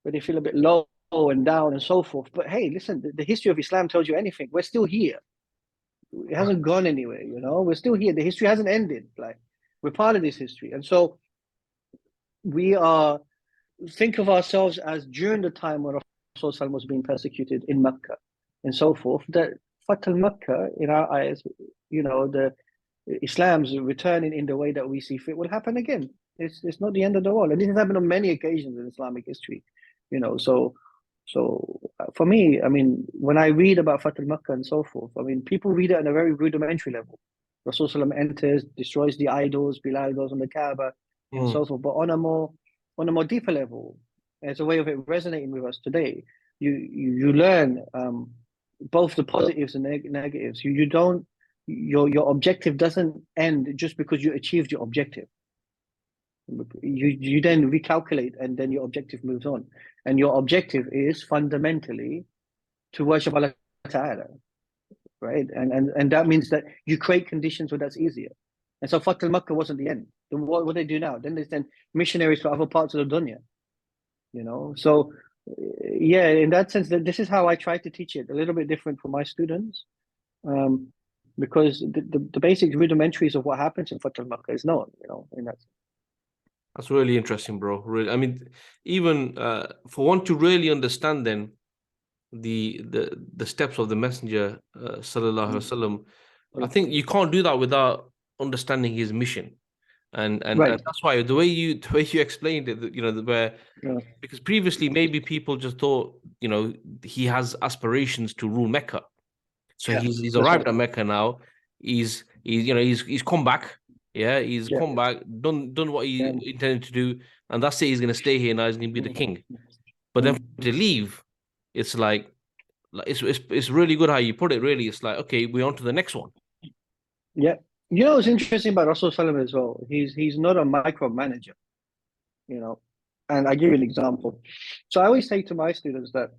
S2: where they feel a bit low and down and so forth. But hey, listen, the history of Islam tells you anything. We're still here. It hasn't gone anywhere, We're still here. The history hasn't ended. Like, we're part of this history. And so think of ourselves as during the time when Rasulullah was being persecuted in Mecca and so forth, that Fath al-Makkah, in our eyes, the Islam's returning in the way that we see fit will happen again. It's not the end of the world. And this has happened on many occasions in Islamic history, So for me, I mean, when I read about Fath al-Makkah and so forth, I mean, people read it on a very rudimentary level. Rasulullah enters, destroys the idols, Bilal goes on the Kaaba, and so forth. But on a more deeper level, as a way of it resonating with us today, you learn both the positives and negatives. Your objective doesn't end just because you achieved your objective. You then recalculate, and then your objective moves on. And your objective is fundamentally to worship Allah Ta'ala, right? And that means that you create conditions where that's easier. And so Fath al-Makkah wasn't the end. Then what they do now? Then they send missionaries to other parts of the dunya, So yeah, in that sense, this is how I try to teach it. A little bit different for my students, because the basic rudimentaries of what happens in Fath al-Makkah is known, in that sense.
S1: That's really interesting, bro. Really, I mean, even for one to really understand then the steps of the Messenger sallallahu alaihi wasallam, I think you can't do that without understanding his mission, and that's why the way you explained it, because previously maybe people just thought he has aspirations to rule Mecca, So
S2: Yeah,
S1: he's
S2: that's
S1: arrived
S2: right.
S1: at Mecca now. He's come back. Yeah, he's
S2: Yeah,
S1: come back, done what
S2: yeah.
S1: he intended to do, and that's it. He's gonna stay here now. He's gonna be the king. But then
S2: Mm.
S1: for him to leave, it's like it's really good how you put it. Really, it's like okay, we're on to the next one.
S2: Yeah. You know what's interesting about Rasul Sallam as well? He's not a micromanager, you know. And I give you an example. So I always say to my students that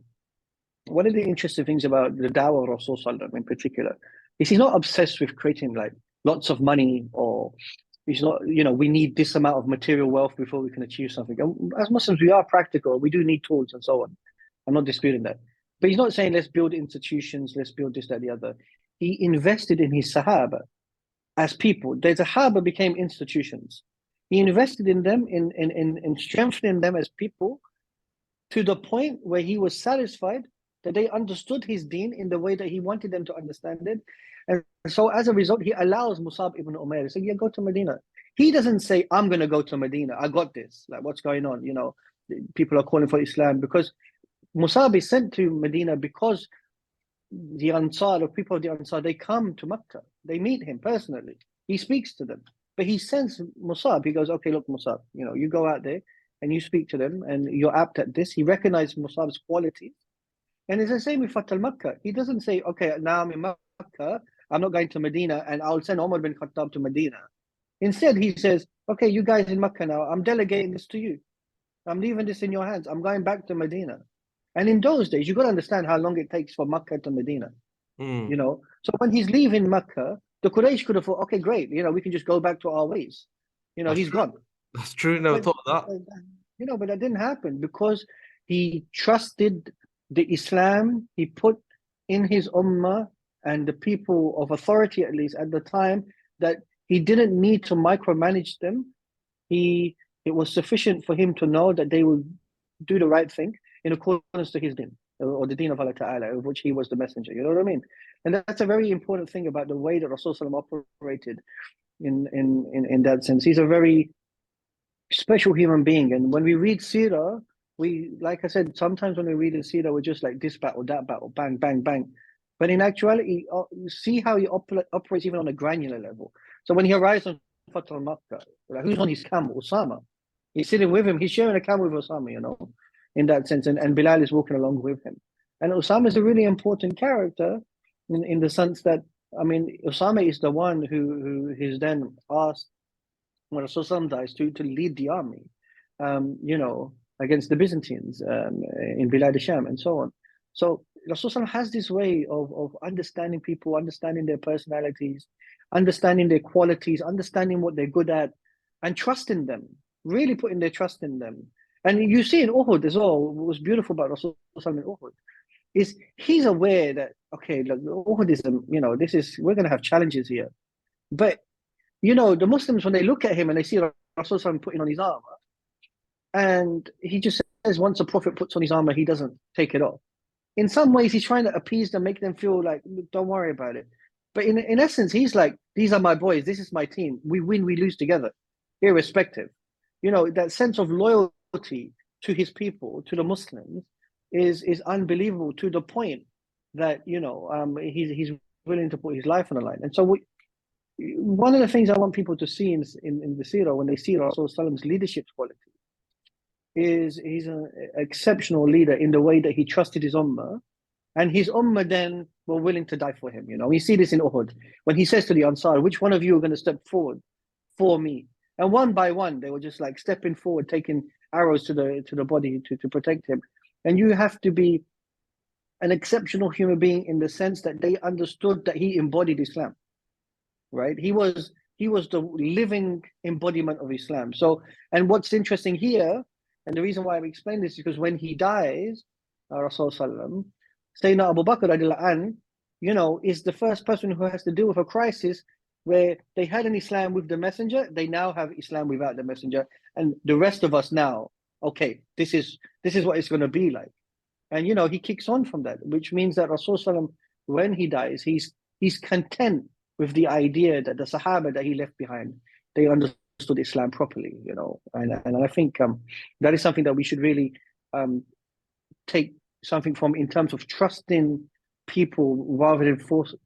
S2: one of the interesting things about the Dawah of Rasul Sallam in particular is he's not obsessed with creating like lots of money, or he's not, you know, we need this amount of material wealth before we can achieve something. And as Muslims, we are practical. We do need tools and so on. I'm not disputing that. But he's not saying let's build institutions, let's build this, that, the other. He invested in his Sahaba as people. The Sahaba became institutions. He invested in them, in strengthening them as people, to the point where he was satisfied that they understood his deen in the way that he wanted them to understand it. And so as a result, he allows Mus'ab Ibn Umair to say, yeah, go to Medina. He doesn't say, I'm going to go to Medina. I got this. Like, what's going on? You know, people are calling for Islam, because Mus'ab is sent to Medina because the Ansar, the people of the Ansar, they come to Mecca. They meet him personally. He speaks to them. But he sends Mus'ab. He goes, okay, look, Mus'ab, you know, you go out there and you speak to them and you're apt at this. He recognized Mus'ab's qualities. And it's the same with Fath al-Makkah. He doesn't say, okay, now I'm in Mecca, I'm not going to Medina, and I'll send Umar bin Khattab to Medina. Instead, he says, okay, you guys in Mecca now, I'm delegating this to you. I'm leaving this in your hands. I'm going back to Medina. And in those days, you've got to understand how long it takes from Mecca to Medina,
S1: Hmm.
S2: you know. So when he's leaving Mecca, the Quraysh could have thought, okay, great, you know, we can just go back to our ways. You know,
S1: That's
S2: he's
S1: true.
S2: gone.
S1: That's true. Never
S2: But,
S1: thought of that.
S2: but you know, but that didn't happen because he trusted the Islam he put in his ummah and the people of authority, at least at the time, that he didn't need to micromanage them. He It was sufficient for him to know that they will do the right thing in accordance to his deen, or the deen of Allah Ta'ala, of which he was the messenger. You know what I mean? And that's a very important thing about the way that Rasulullah operated in that sense. He's a very special human being. And when we read Sirah, we, like I said, sometimes when we read in Sirah, we're just like this battle, that battle, bang, bang, bang. But in actuality, see how he operates even on a granular level. So when he arrives on Fath al-Makkah, like, who's on his camel? Osama. He's sitting with him. He's sharing a camel with Osama, you know, in that sense. And Bilal is walking along with him. And Osama is a really important character in the sense that, I mean, Osama is the one who is then asked when Rasul dies to lead the army, you know, against the Byzantines in Bilad Sham and so on. So Rasul has this way of understanding people, understanding their personalities, understanding their qualities, understanding what they're good at, and trusting them, really putting their trust in them. And you see in Uhud as well, what was beautiful about Rasul in Uhud is he's aware that, okay, look, Uhud is, you know, we're going to have challenges here. But you know, the Muslims, when they look at him and they see Rasul putting on his armor, and he just says once a prophet puts on his armor, he doesn't take it off. In some ways, he's trying to appease them, make them feel like, don't worry about it. But in essence, he's like, these are my boys, this is my team. We win, we lose together, irrespective. You know, that sense of loyalty to his people, to the Muslims, is unbelievable, to the point that, you know, he's willing to put his life on the line. And so one of the things I want people to see in the Sirah when they see Rasulullah's leadership quality is he's an exceptional leader in the way that he trusted his ummah, and his ummah then were willing to die for him. You know, we see this in Uhud when he says to the Ansar, "Which one of you are going to step forward for me?" And one by one, they were just like stepping forward, taking arrows to the body to protect him. And you have to be an exceptional human being in the sense that they understood that he embodied Islam, right? He was the living embodiment of Islam. So, and what's interesting here, and the reason why I've explained this is because when he dies, Rasul Sallam, Sayyidina Abu Bakr an, you know, is the first person who has to deal with a crisis where they had an Islam with the messenger, they now have Islam without the messenger, and the rest of us now, okay, this is what it's going to be like. And you know, he kicks on from that, which means that Rasul Sallam, when he dies, he's content with the idea that the Sahaba that he left behind, they understood Islam properly, you know. And I think that is something that we should really take something from in terms of trusting people rather than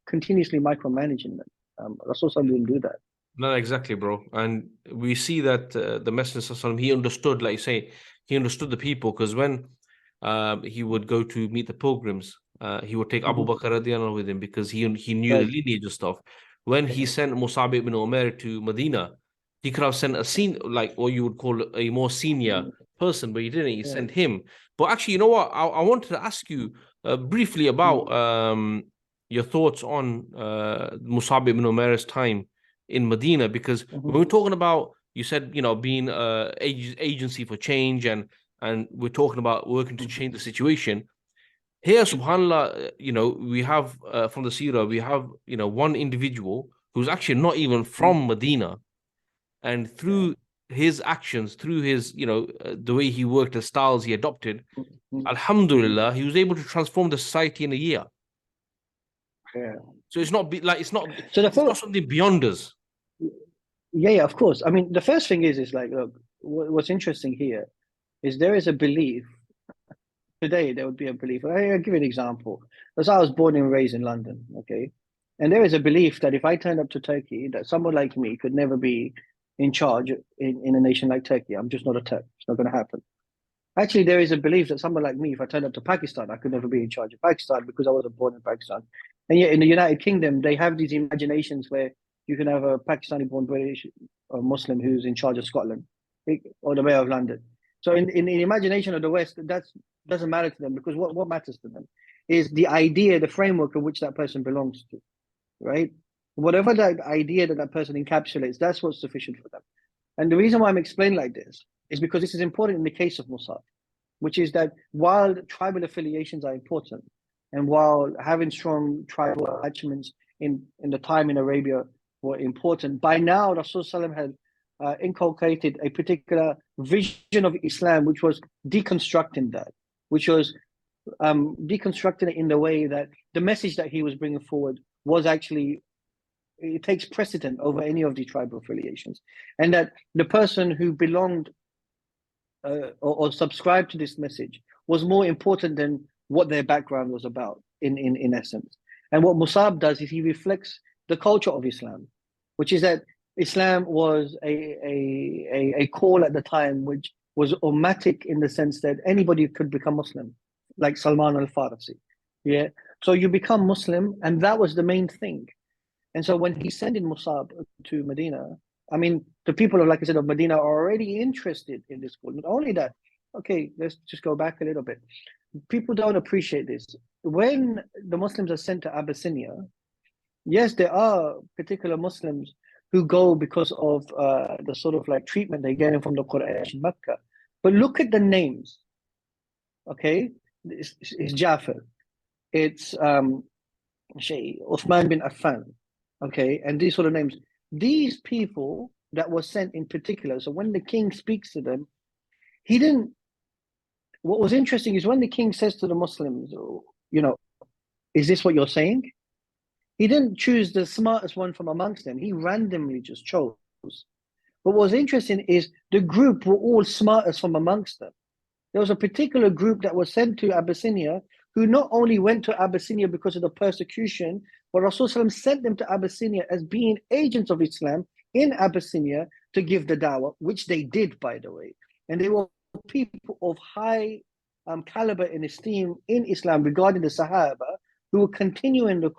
S2: continuously micromanaging them. Rasul didn't do that.
S1: No, exactly, bro. And we see that the Messenger sallallahu alaihi wasallam, he understood, like you say, he understood the people, because when he would go to meet the pilgrims, he would take Abu Bakr radiallahu anhu with him because he knew the
S2: Right.
S1: lineage and stuff. When he sent Mus'ab Ibn Umair to Medina, he could have sent like what you would call a more senior person, but he didn't. He sent him. But actually, you know what? I wanted to ask you briefly about your thoughts on Mus'ab Ibn Umair's time in Medina, because when we're talking about, you said, being agency for change, and we're talking about working to change the situation. Here, subhanallah, we have from the seerah, we have one individual who's actually not even from Medina, and through his actions, through his the way he worked, the styles he adopted, alhamdulillah, he was able to transform the society in a year.
S2: Yeah.
S1: So it's not it's not something beyond us.
S2: Yeah, of course. I mean, the first thing is like, look, what's interesting here is there is a belief. Today, there would be a belief. I'll give you an example. Because I was born and raised in London, okay? And there is a belief that if I turned up to Turkey, that someone like me could never be in charge in a nation like Turkey. I'm just not a Turk. It's not going to happen. Actually, there is a belief that someone like me, if I turned up to Pakistan, I could never be in charge of Pakistan because I wasn't born in Pakistan. And yet in the United Kingdom, they have these imaginations where you can have a Pakistani-born British or Muslim who's in charge of Scotland or the Mayor of London. So in the imagination of the West, that doesn't matter to them, because what matters to them is the idea, the framework of which that person belongs to, right? Whatever that idea that person encapsulates, that's what's sufficient for them. And the reason why I'm explaining like this is because this is important in the case of Mus'ab, which is that while tribal affiliations are important, and while having strong tribal attachments in the time in Arabia were important, by now Rasul had inculcated a particular vision of Islam, which was deconstructing that, which was deconstructing it in the way that the message that he was bringing forward was actually, it takes precedent over any of the tribal affiliations, and that the person who belonged or subscribed to this message was more important than what their background was about in essence. And what Mus'ab does is he reflects the culture of Islam, which is that Islam was a call at the time which was ummatic, in the sense that anybody could become Muslim, like Salman al-Farsi. Yeah. So you become Muslim, and that was the main thing. And so when he sent in Mus'ab to Medina, I mean, the people of, like I said, of Medina are already interested in this call. Not only that, okay, let's just go back a little bit. People don't appreciate this. When the Muslims are sent to Abyssinia, yes, there are particular Muslims who go because of the sort of like treatment they're getting from the Quraysh in Mecca. But look at the names, okay? It's Jafar, it's Uthman bin Affan, okay? And these sort of names. These people that were sent in particular, so when the king speaks to them, he didn't, what was interesting is when the king says to the Muslims, is this what you're saying? He didn't choose the smartest one from amongst them. He randomly just chose. But what was interesting is the group were all smartest from amongst them. There was a particular group that was sent to Abyssinia who not only went to Abyssinia because of the persecution, but Rasul sent them to Abyssinia as being agents of Islam in Abyssinia to give the dawah, which they did, by the way. And they were people of high caliber and esteem in Islam regarding the Sahaba, who were continuing the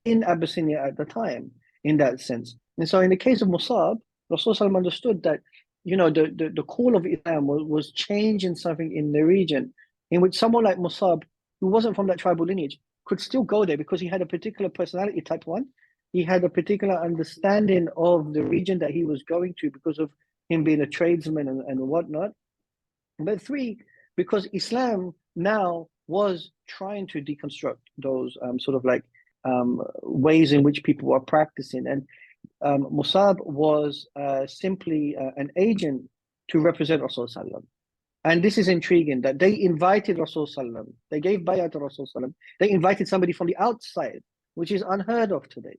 S2: in Abyssinia at the time, in that sense. And so in the case of Mus'ab, Rasul understood that, the call of Islam was changing something in the region, in which someone like Mus'ab, who wasn't from that tribal lineage, could still go there because he had a particular personality, type 1. He had a particular understanding of the region that he was going to because of him being a tradesman and whatnot. But 3, because Islam now was trying to deconstruct those sort of like ways in which people were practicing. And Mus'ab was simply an agent to represent Rasul Sallam. And this is intriguing that they invited Rasul Sallam. They gave bay'ah to Rasul Sallam. They invited somebody from the outside, which is unheard of today.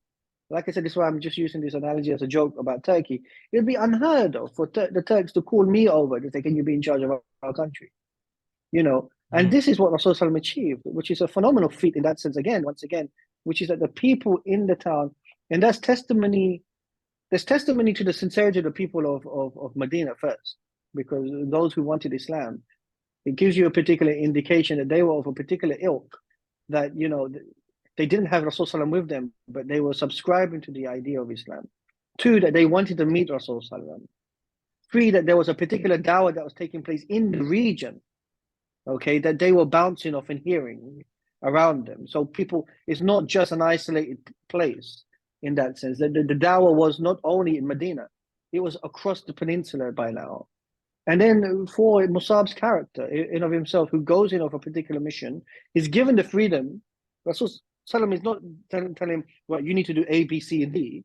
S2: Like I said, this is why I'm just using this analogy as a joke about Turkey. It would be unheard of for the Turks to call me over to say, can you be in charge of our country? And this is what Rasulullah achieved, which is a phenomenal feat in that sense, once again, which is that the people in the town, and that's testimony, there's testimony to the sincerity of the people of Medina first, because those who wanted Islam, it gives you a particular indication that they were of a particular ilk, that, you know, they didn't have Rasulullah with them, but they were subscribing to the idea of Islam. Two, that they wanted to meet Rasulullah. Three, that there was a particular dawah that was taking place in the region, okay, that they were bouncing off and hearing around them. So people, it's not just an isolated place in that sense. The dawah was not only in Medina, it was across the peninsula by now. And then for Mus'ab's character in of himself, who goes in of a particular mission, is given the freedom. Rasul Sallam is not telling him, well, you need to do A, B, C, and D.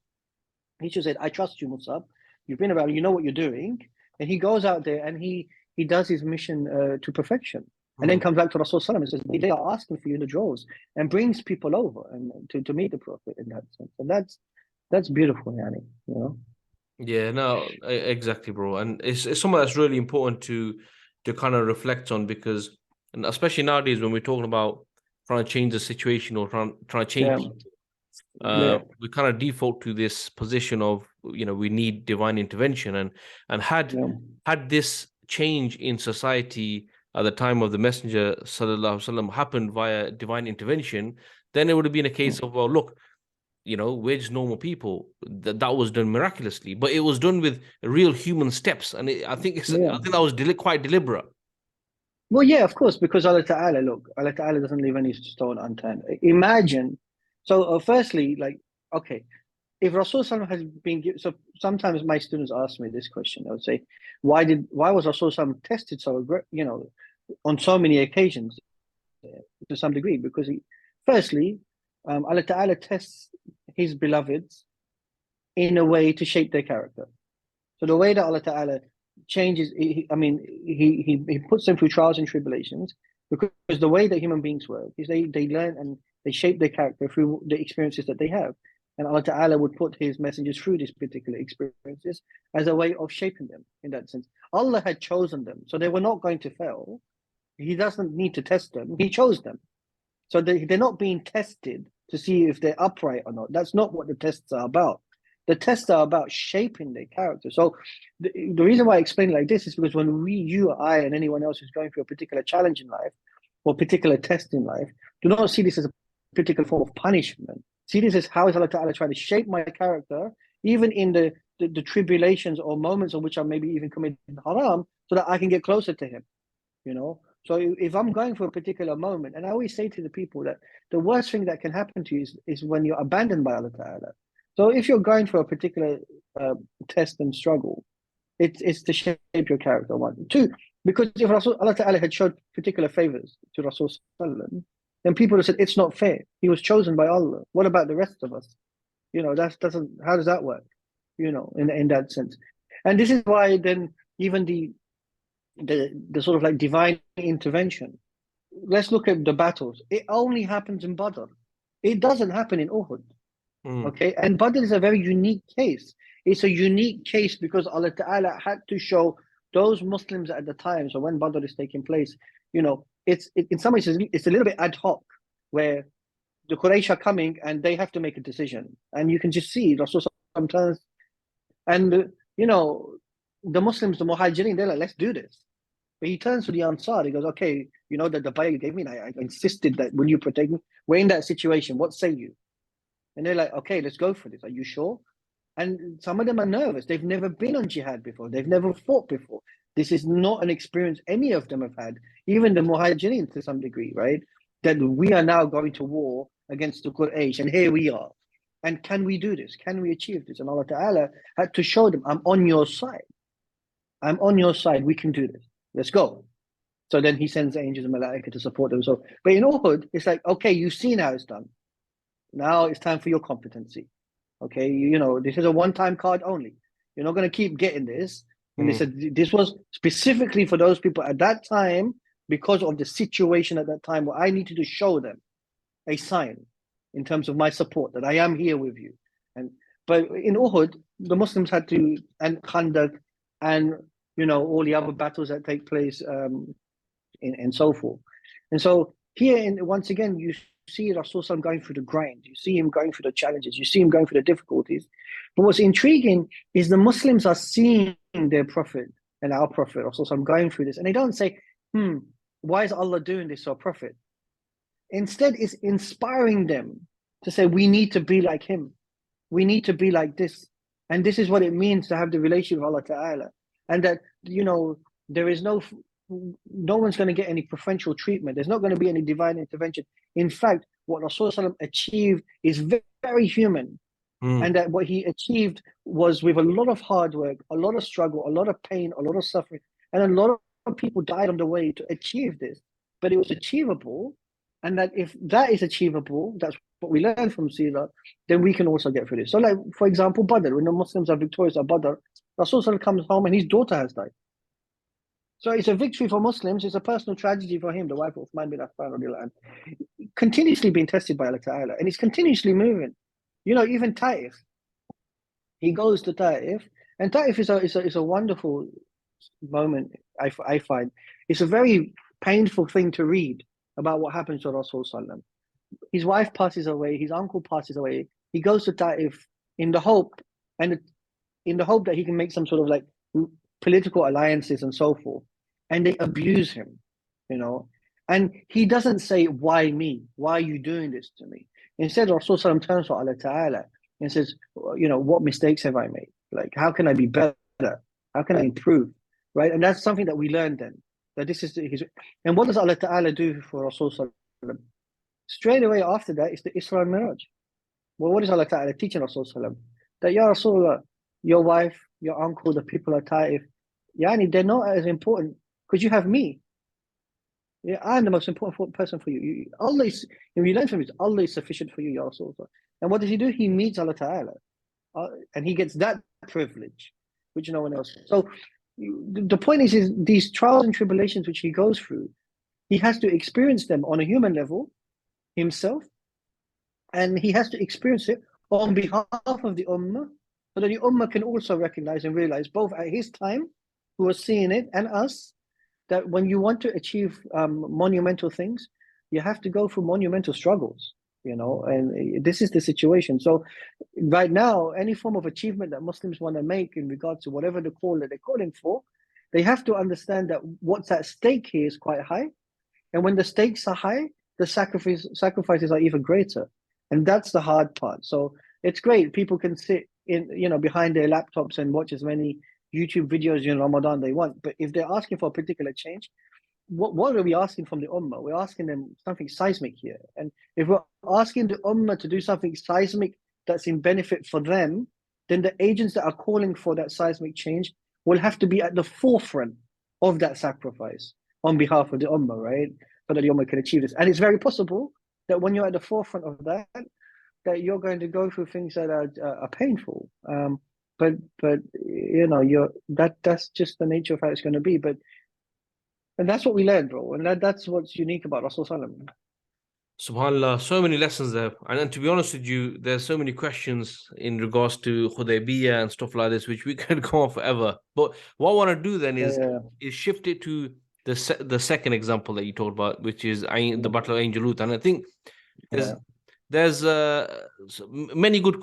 S2: He just said, I trust you, Mus'ab. You've been around, you know what you're doing. And he goes out there and he does his mission to perfection. And then comes back to Rasul Sallam and says, they are asking for you in the droves, and brings people over and to meet the Prophet in that sense. And that's beautiful, Yani, you know.
S1: Yeah, no, exactly, bro. And it's something that's really important to kind of reflect on, because, and especially nowadays when we're talking about trying to change the situation or trying to change people, we kind of default to this position of, you know, we need divine intervention, and had this change in society at the time of the Messenger Sallallahu Alaihi Wasallam happened via divine intervention, then it would have been a case of, well, look, you know, we're just normal people. That was done miraculously, but it was done with real human steps, and I think that was quite deliberate.
S2: Well, yeah, of course, because Allah Ta'ala doesn't leave any stone unturned. Imagine, so firstly, like, okay, if Rasul has been given, so sometimes my students ask me this question. I would say, why was Rasul tested so, you know, on so many occasions to some degree? Because firstly, Allah Ta'ala tests his beloveds in a way to shape their character. So the way that Allah Ta'ala changes, he puts them through trials and tribulations, because the way that human beings work is they learn and they shape their character through the experiences that they have. And Allah Ta'ala would put his messengers through these particular experiences as a way of shaping them in that sense. Allah had chosen them, so they were not going to fail. He doesn't need to test them. He chose them. So they're not being tested to see if they're upright or not. That's not what the tests are about. The tests are about shaping their character. So the reason why I explain it like this is because when you, I, and anyone else who's going through a particular challenge in life or particular test in life, do not see this as a particular form of punishment. See this as how is Allah Ta'ala trying to shape my character, even in the tribulations or moments in which I maybe even committed haram, so that I can get closer to him, you know? So if I'm going for a particular moment, and I always say to the people that the worst thing that can happen to you is when you're abandoned by Allah Ta'ala. So if you're going for a particular test and struggle, it's to shape your character, one. Two, because if Allah Ta'ala had showed particular favors to Rasul Sallam, then people have said, it's not fair. He was chosen by Allah. What about the rest of us? You know, how does that work? You know, in that sense. And this is why then even the sort of like divine intervention. Let's look at the battles. It only happens in Badr. It doesn't happen in Uhud. Okay, and Badr is a very unique case. It's a unique case because Allah Ta'ala had to show those Muslims at the time. So when Badr is taking place, you know, in some ways it's a little bit ad hoc, where the Quraysh are coming and they have to make a decision, and you can just see Rasul sometimes, and you know, the Muslims, the Muhajirin, they're like, let's do this. But he turns to the Ansar. He goes, okay, you know that the bayah you gave me, I insisted that when you protect me, we're in that situation. What say you? And they're like, okay, let's go for this. Are you sure? And some of them are nervous. They've never been on jihad before. They've never fought before. This is not an experience any of them have had, even the Muhajirin to some degree, right? That we are now going to war against the Quraysh, and here we are. And can we do this? Can we achieve this? And Allah Ta'ala had to show them, I'm on your side. I'm on your side. We can do this. Let's go. So then he sends angels and malaika to support them. So, but in Uhud, it's like, okay, you've seen how it's done. Now it's time for your competency. Okay, you know, this is a one-time card only. You're not going to keep getting this. And they said this was specifically for those people at that time because of the situation at that time where I needed to show them a sign in terms of my support that I am here with you. But in Uhud, the Muslims had to, and Khandaq, and you know, all the other battles that take place and so forth. And so here, once again, you see Rasul going through the grind. You see him going through the challenges. You see him going through the difficulties. But what's intriguing is the Muslims are seeing their Prophet and our Prophet Rasul going through this. And they don't say, why is Allah doing this to our Prophet? Instead, it's inspiring them to say, we need to be like him. We need to be like this. And this is what it means to have the relationship with Allah Ta'ala. And that, there is no one's going to get any preferential treatment. There's not going to be any divine intervention. In fact, what Rasulullah achieved is very, very human. And that what he achieved was with a lot of hard work, a lot of struggle, a lot of pain, a lot of suffering, and a lot of people died on the way to achieve this. But it was achievable. And that if that is achievable, that's what we learn from Seerah, then we can also get through this. So, like, for example, Badr, when the Muslims are victorious at Badr, Rasulullah comes home and his daughter has died. So it's a victory for Muslims. It's a personal tragedy for him, the wife of Uthman bin Affan, continuously being tested by Allah Ta'ala. And he's continuously moving. Even Taif. He goes to Taif. And Taif is a wonderful moment, I find. It's a very painful thing to read about what happens to Rasul Sallam. His wife passes away. His uncle passes away. He goes to Taif in the hope that he can make some sort of like political alliances and so forth. And they abuse him, And he doesn't say, why me? Why are you doing this to me? Instead, Rasulullah turns to Allah Ta'ala and says, what mistakes have I made? Like, how can I be better? How can I improve? Right? And that's something that we learned then. That this is his. And what does Allah Ta'ala do for Rasulullah? Straight away after that is the Isra and Miraj. Well, what is Allah Ta'ala teaching Rasulullah? That, Ya Rasulullah, your wife, your uncle, the people of Taif, they're not as important because you have me. Yeah, I'm the most important person for you. Allah is, if you learn from this, Allah is sufficient for you, Ya Rasulullah. And what does he do? He meets Allah Ta'ala. And he gets that privilege, which no one else. So the point is these trials and tribulations which he goes through, he has to experience them on a human level himself, and he has to experience it on behalf of the Ummah, so that the Ummah can also recognize and realize, both at his time, who was seeing it, and us, that when you want to achieve monumental things, you have to go through monumental struggles, and this is the situation. So right now, any form of achievement that Muslims want to make in regards to whatever the call that they're calling for, they have to understand that what's at stake here is quite high. And when the stakes are high, the sacrifices are even greater. And that's the hard part. So it's great. People can sit behind their laptops and watch as many YouTube videos in Ramadan they want. But if they're asking for a particular change, what are we asking from the Ummah? We're asking them something seismic here. And if we're asking the Ummah to do something seismic that's in benefit for them, then the agents that are calling for that seismic change will have to be at the forefront of that sacrifice on behalf of the Ummah, right? So that the Ummah can achieve this. And it's very possible that when you're at the forefront of that you're going to go through things that are painful. But that's just the nature of how it's going to be. And that's what we learned, bro. And that's what's unique about Rasulullah.
S1: SubhanAllah, so many lessons there. And to be honest with you, there's so many questions in regards to Hudaybiyah and stuff like this, which we could go on forever. But what I want to do then is shift it to the second example that you talked about, which is the Battle of Ain Jalut. And I think there's many good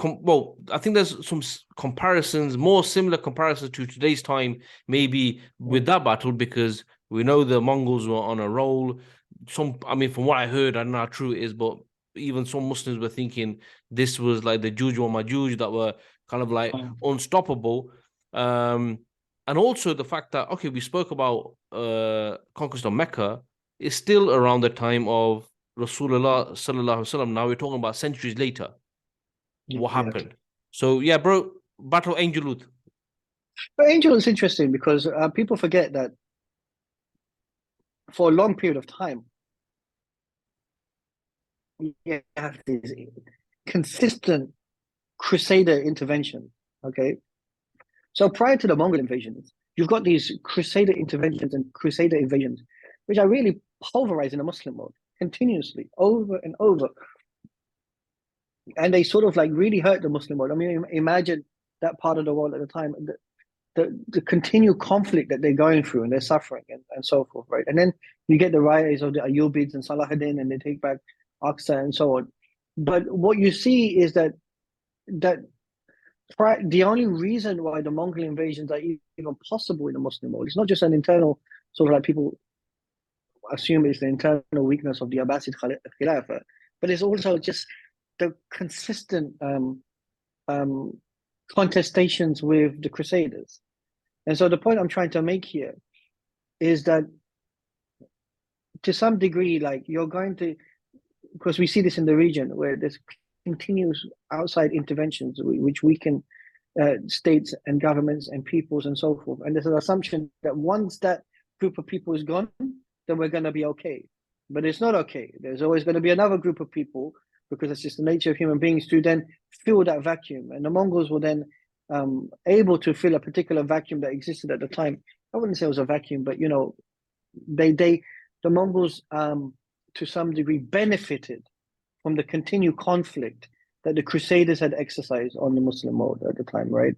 S1: I think there's some comparisons, more similar comparisons to today's time, maybe with that battle, because we know the Mongols were on a roll. From what I heard, I don't know how true it is, but even some Muslims were thinking this was like the Juj wa Majuj that were kind of like unstoppable. And also the fact that, okay, we spoke about conquest of Mecca, is still around the time of Rasulullah sallallahu alaihi wasallam. Now we're talking about centuries later. What happened? So yeah, bro, Battle of Ain Jalut.
S2: But Ain Jalut is interesting because people forget that for a long period of time, you have these consistent crusader interventions. Okay, so prior to the Mongol invasions, you've got these crusader interventions and crusader invasions, which are really pulverizing the Muslim world continuously, over and over. And they sort of like really hurt the Muslim world. I mean, imagine that part of the world at the time, the continued conflict that they're going through and they're suffering and so forth, right? And then You get the rise of the Ayyubids and Salahuddin, and they take back Aqsa and so on. But what you see is that the only reason why the Mongol invasions are even possible in the Muslim world, it's not just an internal sort of like people assume it's the internal weakness of the Abbasid Khilafah, but it's also just the consistent contestations with the Crusaders. And so the point I'm trying to make here is that to some degree, like you're going to, because we see this in the region where there's continuous outside interventions which weaken states and governments and peoples and so forth. And there's an assumption that once that group of people is gone, then we're going to be okay. But it's not okay. There's always going to be another group of people, because it's just the nature of human beings to then fill that vacuum. And the Mongols were then able to fill a particular vacuum that existed at the time. I wouldn't say it was a vacuum, but you know, the Mongols to some degree benefited from the continued conflict that the Crusaders had exercised on the Muslim world at the time, right?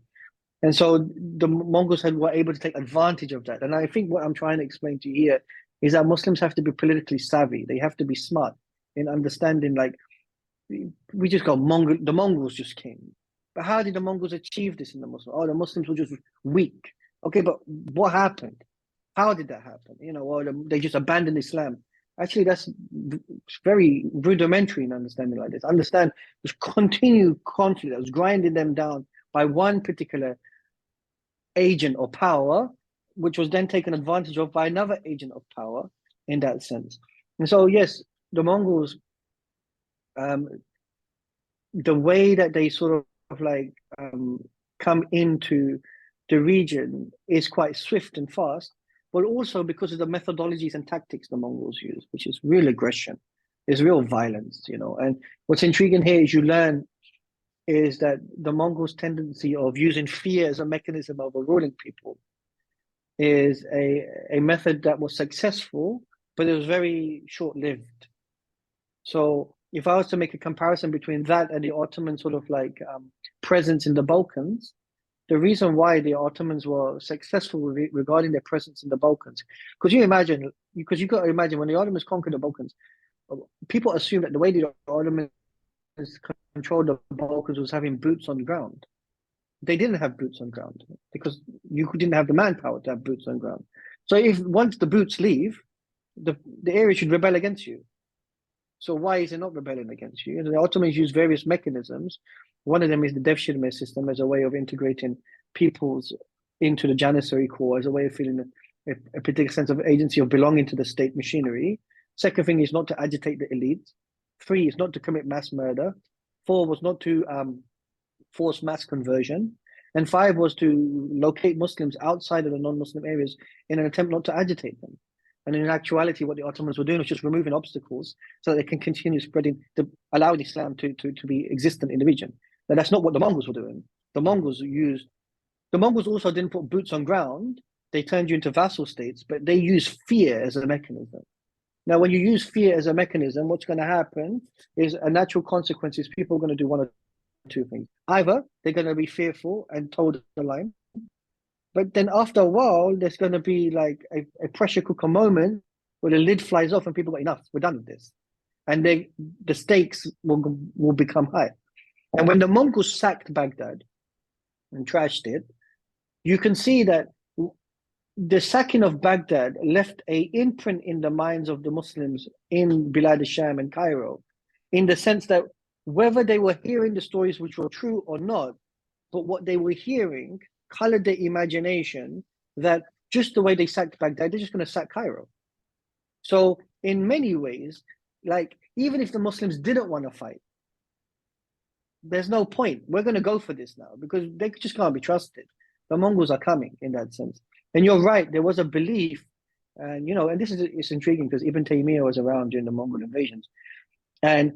S2: And so the Mongols were able to take advantage of that. And I think what I'm trying to explain to you here is that Muslims have to be politically savvy. They have to be smart in understanding, like, we just go, the Mongols just came. But how did the Mongols achieve this in the Muslim? Oh, the Muslims were just weak. Okay, but what happened? How did that happen? You know, or they just abandoned Islam. Actually, that's very rudimentary in understanding like this. Understand this continued conflict that was grinding them down by one particular agent or power, which was then taken advantage of by another agent of power in that sense. And so, yes, the Mongols, the way that they sort of like come into the region is quite swift and fast, but also because of the methodologies and tactics the Mongols use, which is real aggression, is real violence, you know. And what's intriguing here is you learn is that the Mongols' tendency of using fear as a mechanism of overruling people is a method that was successful, but it was very short-lived. So if I was to make a comparison between that and the Ottoman sort of like presence in the Balkans, the reason why the Ottomans were successful regarding their presence in the Balkans, because you got to imagine when the Ottomans conquered the Balkans, people assume that the way the Ottomans controlled the Balkans was having boots on the ground. They didn't have boots on the ground because you didn't have the manpower to have boots on the ground. So if once the boots leave, the area should rebel against you. So why is it not rebelling against you? The Ottomans use various mechanisms. One of them is the Devshirme system as a way of integrating peoples into the Janissary Corps, as a way of feeling a particular sense of agency of belonging to the state machinery. Second thing is not to agitate the elites. 3 is not to commit mass murder. 4 was not to force mass conversion. And 5 was to locate Muslims outside of the non-Muslim areas in an attempt not to agitate them. And in actuality, what the Ottomans were doing was just removing obstacles so that they can continue spreading, allowing Islam to be existent in the region. Now, that's not what the Mongols were doing. The Mongols also didn't put boots on ground. They turned you into vassal states, but they used fear as a mechanism. Now, when you use fear as a mechanism, what's going to happen is a natural consequence is people are going to do one or two things. Either they're going to be fearful and told the line, but then after a while, there's going to be like a pressure cooker moment where the lid flies off and people go, enough, we're done with this. And the stakes will become high. And when the Mongols sacked Baghdad and trashed it, you can see that the sacking of Baghdad left an imprint in the minds of the Muslims in Bilad al-Sham and Cairo, in the sense that whether they were hearing the stories which were true or not, but what they were hearing colored their imagination that just the way they sacked Baghdad, they're just going to sack Cairo. So in many ways, like even if the Muslims didn't want to fight, there's no point. We're going to go for this now because they just can't be trusted. The Mongols are coming in that sense. And you're right, there was a belief, and you know, and it's intriguing because Ibn Taymiyyah was around during the Mongol invasions, and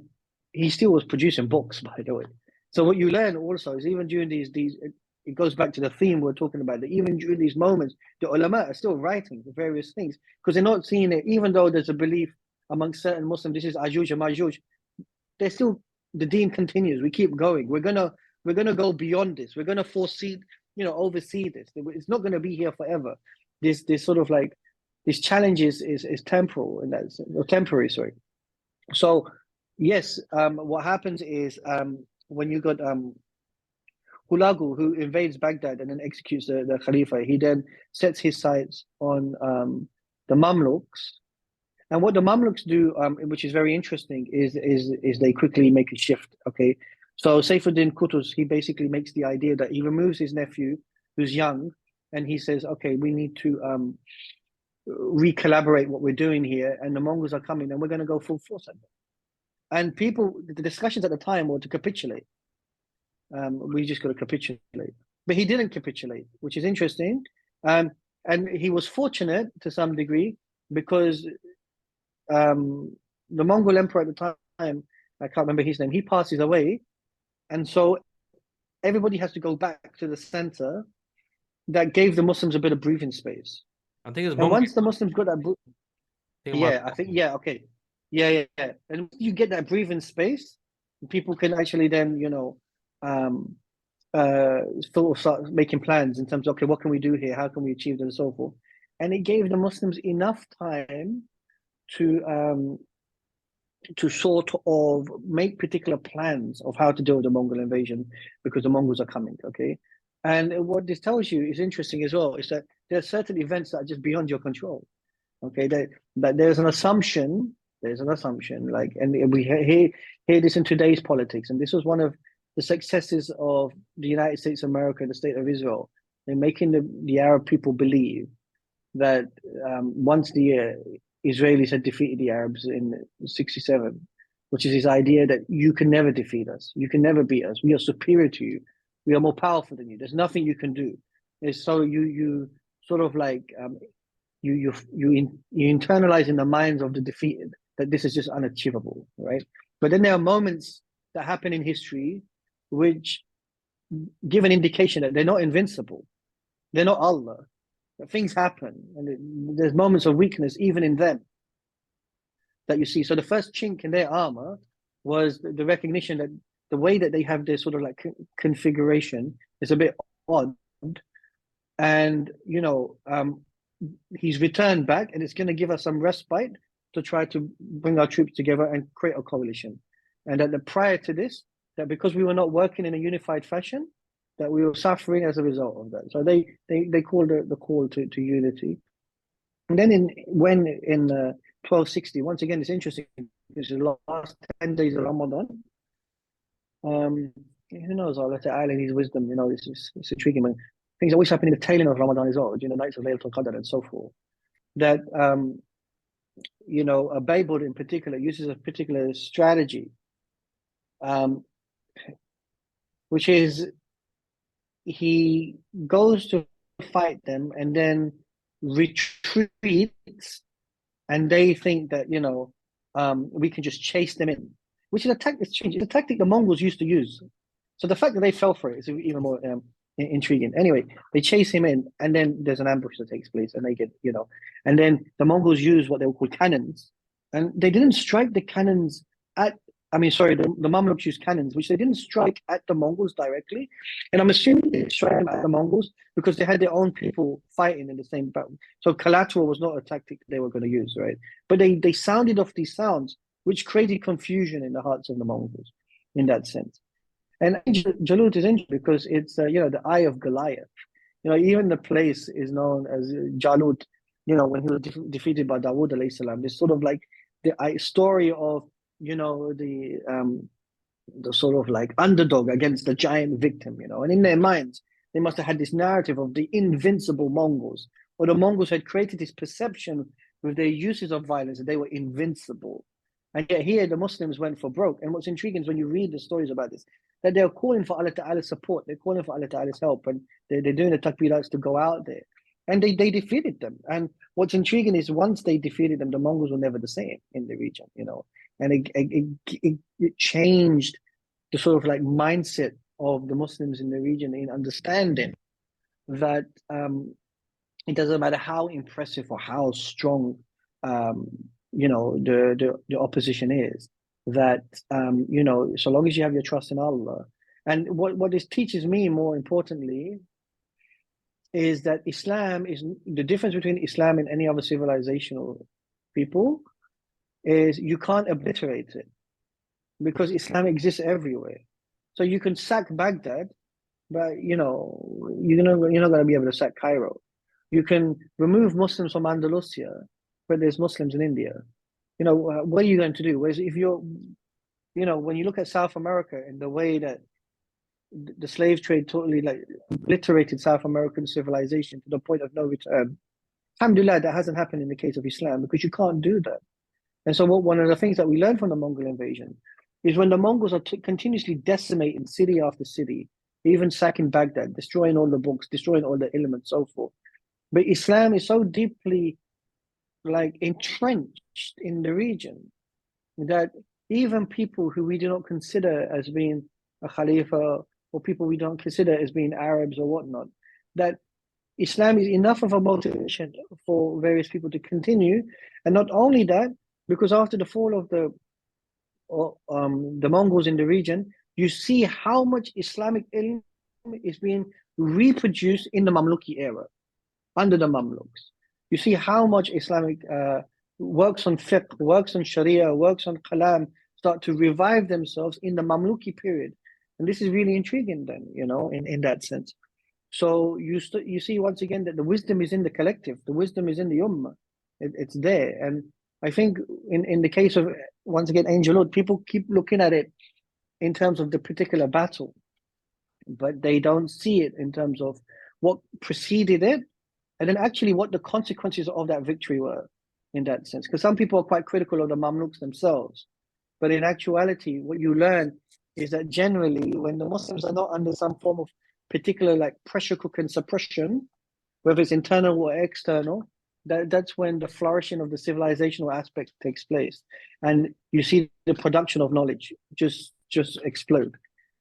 S2: he still was producing books, by the way. So what you learn also is even during these it goes back to the theme we're talking about, that even during these moments, the ulama are still writing the various things because they're not seeing it, even though there's a belief among certain Muslims, this is Ajuj and Majuj, they're still, the deen continues. We keep going. We're gonna go beyond this. We're gonna oversee this. It's not gonna be here forever. This sort of like this challenge is temporal, and that's or temporary. Sorry. So yes, what happens is when you got Hulagu, who invades Baghdad and then executes the Khalifa, he then sets his sights on the Mamluks. And what the Mamluks do, which is very interesting, is they quickly make a shift. Okay, so Saifuddin Qutuz, he basically makes the idea that he removes his nephew, who's young, and he says, okay, we need to recollaborate what we're doing here, and the Mongols are coming, and we're going to go full force at them. And people, the discussions at the time were to capitulate. We just got to capitulate, but he didn't capitulate, which is interesting. And he was fortunate to some degree because the Mongol emperor at the time, I can't remember his name, he passes away, and so everybody has to go back to the center. That gave the Muslims a bit of breathing space.
S1: I think it's
S2: and once the Muslims got that, okay, yeah. And once you get that breathing space, people can actually then, sort of start making plans in terms of, okay, what can we do here? How can we achieve that and so forth? And it gave the Muslims enough time to sort of make particular plans of how to deal with the Mongol invasion, because the Mongols are coming, okay? And what this tells you is interesting as well, is that there are certain events that are just beyond your control, okay? That there's an assumption, like, and we hear this in today's politics, and this was one of the successes of the United States of America and the State of Israel in making the Arab people believe that once the Israelis had defeated the Arabs in 67, which is this idea that you can never defeat us, you can never beat us, we are superior to you, we are more powerful than you, there's nothing you can do. And so you sort of like you internalize in the minds of the defeated that this is just unachievable, right? But then there are moments that happen in history which give an indication that they're not invincible, they're not Allah. Things happen, and there's moments of weakness even in them that you see. So the first chink in their armor was the recognition that the way that they have their sort of like configuration is a bit odd, and he's returned back, and it's going to give us some respite to try to bring our troops together and create a coalition. And that prior to this, that because we were not working in a unified fashion, that we were suffering as a result of that. So they called the call to unity. And then in 1260, once again, it's interesting, because the last 10 days of Ramadan, who knows, Allah Ta'ala and his wisdom, it's intriguing. Man. Things always happen in the tail end of Ramadan as well, nights of Laylatul Qadr and so forth. That, Baybur in particular uses a particular strategy, which is, he goes to fight them and then retreats, and they think that we can just chase them in, which is a tactic. It's a tactic the Mongols used to use. So the fact that they fell for it is even more intriguing. Anyway, they chase him in, and then there's an ambush that takes place, and they get and then the Mongols use what they would call cannons, and they didn't strike the cannons at. The Mamluks used cannons, which they didn't strike at the Mongols directly. And I'm assuming they struck them at the Mongols because they had their own people fighting in the same battle. So collateral was not a tactic they were going to use, right? But they sounded off these sounds, which created confusion in the hearts of the Mongols in that sense. And Jalut is interesting because it's, the eye of Goliath. Even the place is known as Jalut, when he was defeated by Dawood alayhi salam. This sort of like the story of, the sort of like underdog against the giant victim, and in their minds, they must have had this narrative of the invincible Mongols, or the Mongols had created this perception with their uses of violence that they were invincible. And yet here the Muslims went for broke. And what's intriguing is when you read the stories about this, that they're calling for Allah Ta'ala's support, they're calling for Allah Ta'ala's help, and they're doing the takbirats to go out there. And they defeated them. And what's intriguing is once they defeated them, the Mongols were never the same in the region, and it changed the sort of like mindset of the Muslims in the region in understanding that it doesn't matter how impressive or how strong the opposition is, that so long as you have your trust in Allah. And what this teaches me more importantly is that Islam is the difference between Islam and any other civilizational people is you can't obliterate it because Islam exists everywhere. So you can sack Baghdad, but you're not going to be able to sack Cairo. You can remove Muslims from Andalusia, but there's Muslims in India. What are you going to do? Whereas if when you look at South America and the way that the slave trade totally obliterated South American civilization to the point of no return. Alhamdulillah, that hasn't happened in the case of Islam because you can't do that. And so one of the things that we learned from the Mongol invasion is when the Mongols are continuously decimating city after city, even sacking Baghdad, destroying all the books, destroying all the elements, so forth. But Islam is so deeply entrenched in the region that even people who we do not consider as being a Khalifa or people we don't consider as being Arabs or whatnot, that Islam is enough of a motivation for various people to continue. And not only that, because after the fall of the Mongols in the region, you see how much Islamic ilm is being reproduced in the Mamluki era, under the Mamluks. You see how much Islamic works on fiqh, works on Sharia, works on Kalam, start to revive themselves in the Mamluki period. And this is really intriguing then, in that sense. So you see once again that the wisdom is in the collective, the wisdom is in the Ummah. It's there. And I think in the case of, once again, Ain Jalut, people keep looking at it in terms of the particular battle, but they don't see it in terms of what preceded it, and then actually what the consequences of that victory were in that sense. Because some people are quite critical of the Mamluks themselves. But in actuality, what you learn is that generally when the Muslims are not under some form of particular pressure cooker suppression, whether it's internal or external, that's when the flourishing of the civilizational aspect takes place. And you see the production of knowledge just explode.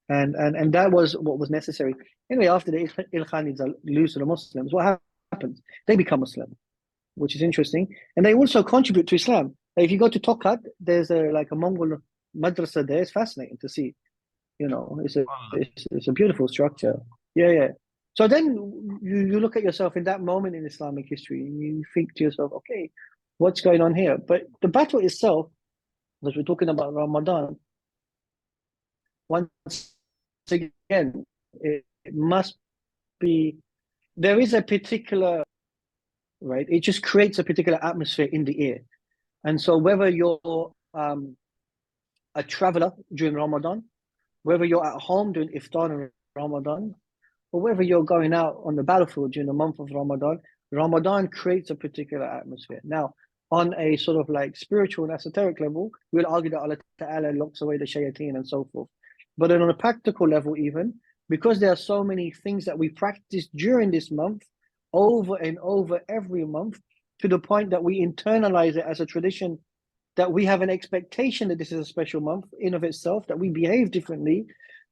S2: And that was what was necessary. Anyway, after the Ilkhanids lose to the Muslims, what happens? They become Muslim, which is interesting. And they also contribute to Islam. If you go to Tokat, there's a Mongol madrasa there. It's fascinating to see. It's a beautiful structure. Yeah. So then you look at yourself in that moment in Islamic history and you think to yourself, okay, what's going on here? But the battle itself, as we're talking about Ramadan, once again, it must be, there is a particular, right? It just creates a particular atmosphere in the air. And so whether you're a traveler during Ramadan, whether you're at home doing iftar in Ramadan, or whether you're going out on the battlefield during the month of Ramadan, Ramadan creates a particular atmosphere. Now, on a sort of spiritual and esoteric level, we'll argue that Allah Ta'ala locks away the shayateen and so forth. But on a practical level even, because there are so many things that we practice during this month, over and over every month, to the point that we internalize it as a tradition, that we have an expectation that this is a special month in of itself, that we behave differently,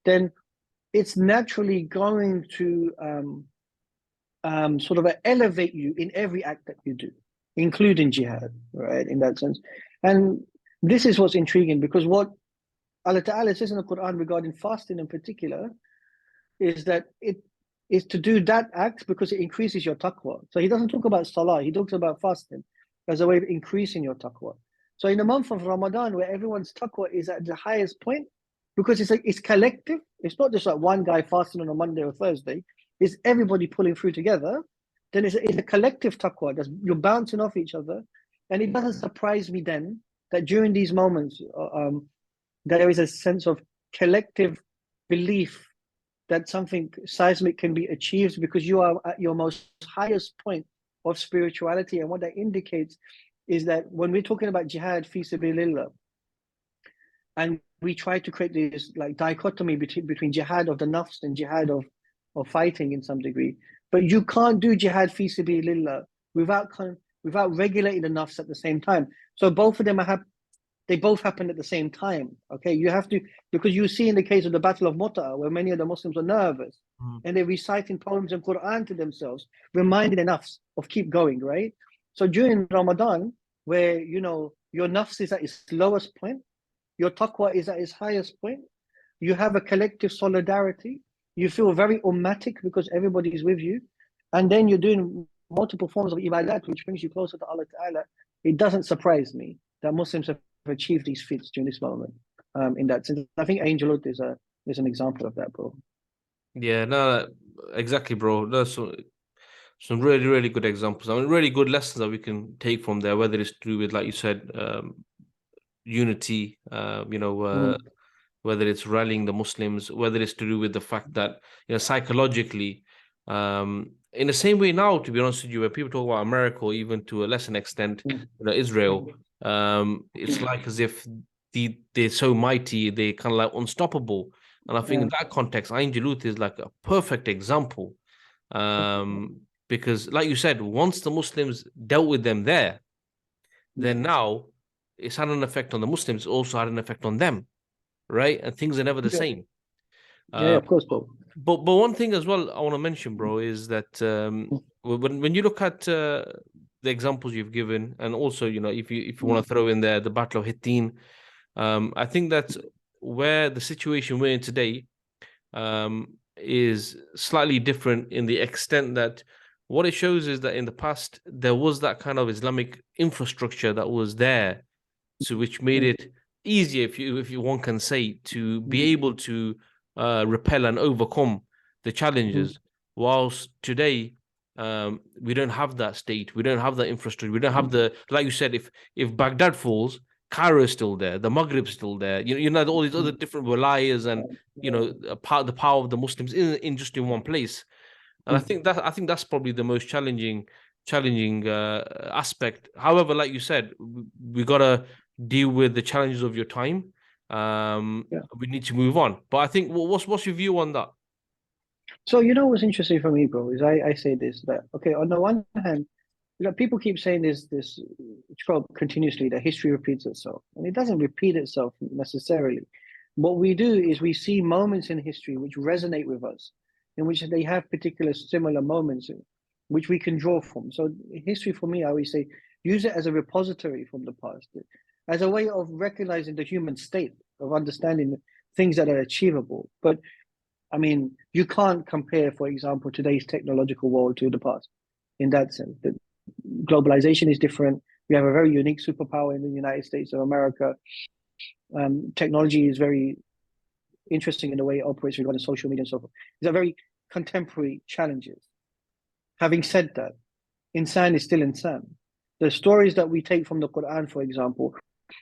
S2: then it's naturally going to sort of elevate you in every act that you do, including jihad, right, in that sense. And this is what's intriguing, because what Allah Ta'ala says in the Quran regarding fasting in particular is that it is to do that act because it increases your taqwa. So he doesn't talk about salah, he talks about fasting as a way of increasing your taqwa. So in the month of Ramadan, where everyone's taqwa is at the highest point, because it's collective, it's not just one guy fasting on a Monday or Thursday, it's everybody pulling through together, then it's a collective taqwa, you're bouncing off each other. And it doesn't surprise me then that during these moments, there is a sense of collective belief that something seismic can be achieved because you are at your most highest point of spirituality. And what that indicates is that when we're talking about jihad fi sabilillah, and we try to create this dichotomy between jihad of the nafs and jihad of fighting in some degree, but you can't do jihad fi sabilillah without regulating the nafs at the same time. So both of them they both happen at the same time. Okay, you have to, because you see in the case of the Battle of Mu'tah, where many of the Muslims are nervous and they're reciting poems and Quran to themselves, reminding the nafs of keep going, right? So during Ramadan, where your nafs is at its lowest point, your taqwa is at its highest point, you have a collective solidarity, you feel very ummatic because everybody is with you, and then you're doing multiple forms of ibadat, which brings you closer to Allah Ta'ala, it doesn't surprise me that Muslims have achieved these feats during this moment. In that sense, I think Ain Jalut is an example of that, bro.
S1: Yeah, no, exactly, bro. That's some really, really good examples. I mean, really good lessons that we can take from there, whether it's to do with, like you said, unity,
S2: Mm,
S1: whether it's rallying the Muslims, whether it's to do with the fact that, psychologically, in the same way now, to be honest with you, when people talk about America, or even to a lesser extent,
S2: mm,
S1: Israel,
S2: mm,
S1: it's like as if they're so mighty, they're kind of like unstoppable. And I think
S2: yeah,
S1: in that context, Ain Jalut is like a perfect example. Because like you said, once the Muslims dealt with them there,
S2: mm,
S1: then now it's had an effect on the Muslims, also had an effect on them, right? And things are never the
S2: yeah,
S1: same.
S2: yeah,
S1: Uh,
S2: of course, bro.
S1: but one thing as well I want to mention, bro, is that when you look at the examples you've given, and also if you want to throw in there the Battle of Hittin, I think that's where the situation we're in today is slightly different in the extent that what it shows is that in the past there was that kind of Islamic infrastructure that was there, so which made
S2: Mm,
S1: it easier, if you one can say, to be
S2: mm,
S1: able to repel and overcome the
S2: mm,
S1: challenges. Whilst today, we don't have that state, we don't have that infrastructure, we don't have the, like you said, if Baghdad falls, Cairo is still there, the Maghrib's still there. You know all these other
S2: mm,
S1: different wilayas, and the power of the Muslims in just in one place. And
S2: mm.
S1: I think that's probably the most challenging aspect. However, like you said, we gotta deal with the challenges of your time.
S2: Yeah.
S1: We need to move on. But I think what's your view on that?
S2: So what's interesting for me, bro, is I say this, that okay, on the one hand, people keep saying this trope continuously, that history repeats itself, and it doesn't repeat itself necessarily. What we do is we see moments in history which resonate with us, in which they have particular similar moments, which we can draw from. So history, for me, I always say, use it as a repository from the past, as a way of recognizing the human state, of understanding things that are achievable. But I mean, you can't compare, for example, today's technological world to the past in that sense. The globalization is different. We have a very unique superpower in the United States of America. Technology is very interesting in the way it operates regarding social media and so forth. These are very contemporary challenges. Having said that, insan is still insan. The stories that we take from the Quran, for example,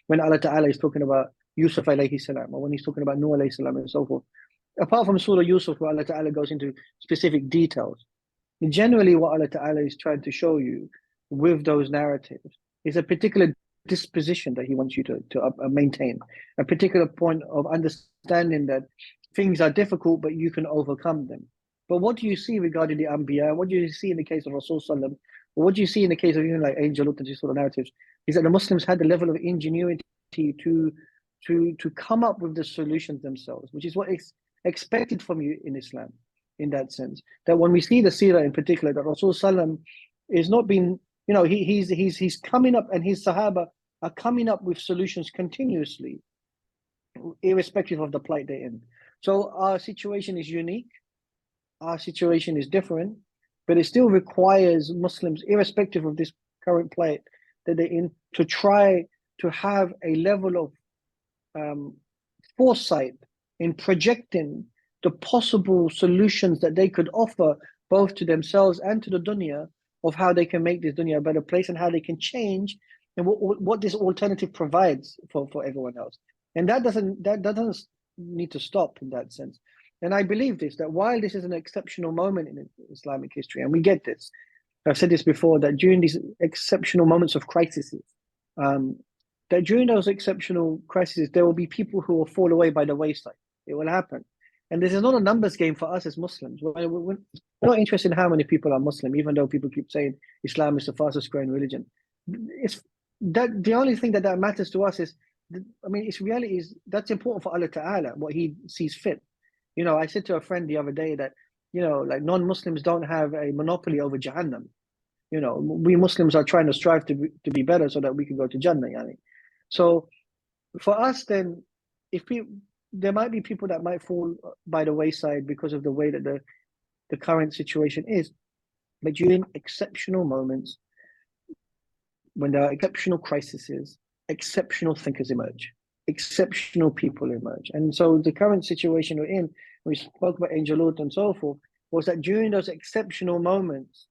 S2: when Allah Ta'ala is talking about Yusuf alayhi salam, or when he's talking about Nuh alayhi salam and so forth, apart from Surah Yusuf, where Allah Ta'ala goes into specific details, generally what Allah Ta'ala is trying to show you with those narratives is a particular disposition that He wants you to maintain, a particular point of understanding that things are difficult, but you can overcome them. But what do you see regarding the Anbiya? What do you see in the case of Rasul Sallam? What do you see in the case of even like Ain Jalut and these sort of narratives? Is that the Muslims had the level of ingenuity to come up with the solutions themselves, which is what is expected from you in Islam, in that sense. That when we see the seerah in particular, that Rasul Sallam is not being, he's coming up, and his Sahaba are coming up with solutions continuously, irrespective of the plight they're in. So our situation is unique, our situation is different, but it still requires Muslims, irrespective of this current plight that they're in, to try to have a level of foresight in projecting the possible solutions that they could offer both to themselves and to the dunya, of how they can make this dunya a better place and how they can change, and what this alternative provides for everyone else. And that doesn't need to stop in that sense. And I believe this, that while this is an exceptional moment in Islamic history, and we get this, I've said this before, that during these exceptional moments of crises, um, that during those exceptional crises, there will be people who will fall away by the wayside. It will happen. And this is not a numbers game for us as Muslims. We're not interested in how many people are Muslim, even though people keep saying Islam is the fastest growing religion. It's that the only thing that matters to us is, I mean, it's reality is that's important for Allah Ta'ala, what He sees fit. I said to a friend the other day that, like non-Muslims don't have a monopoly over Jahannam. We Muslims are trying to strive to be better so that we can go to Jannah. Yani. So for us, then, there might be people that might fall by the wayside because of the way that the current situation is. But during exceptional moments, when there are exceptional crises, exceptional thinkers emerge, exceptional people emerge. And so the current situation we're in, we spoke about Ain Jalut and so forth, was that during those exceptional moments,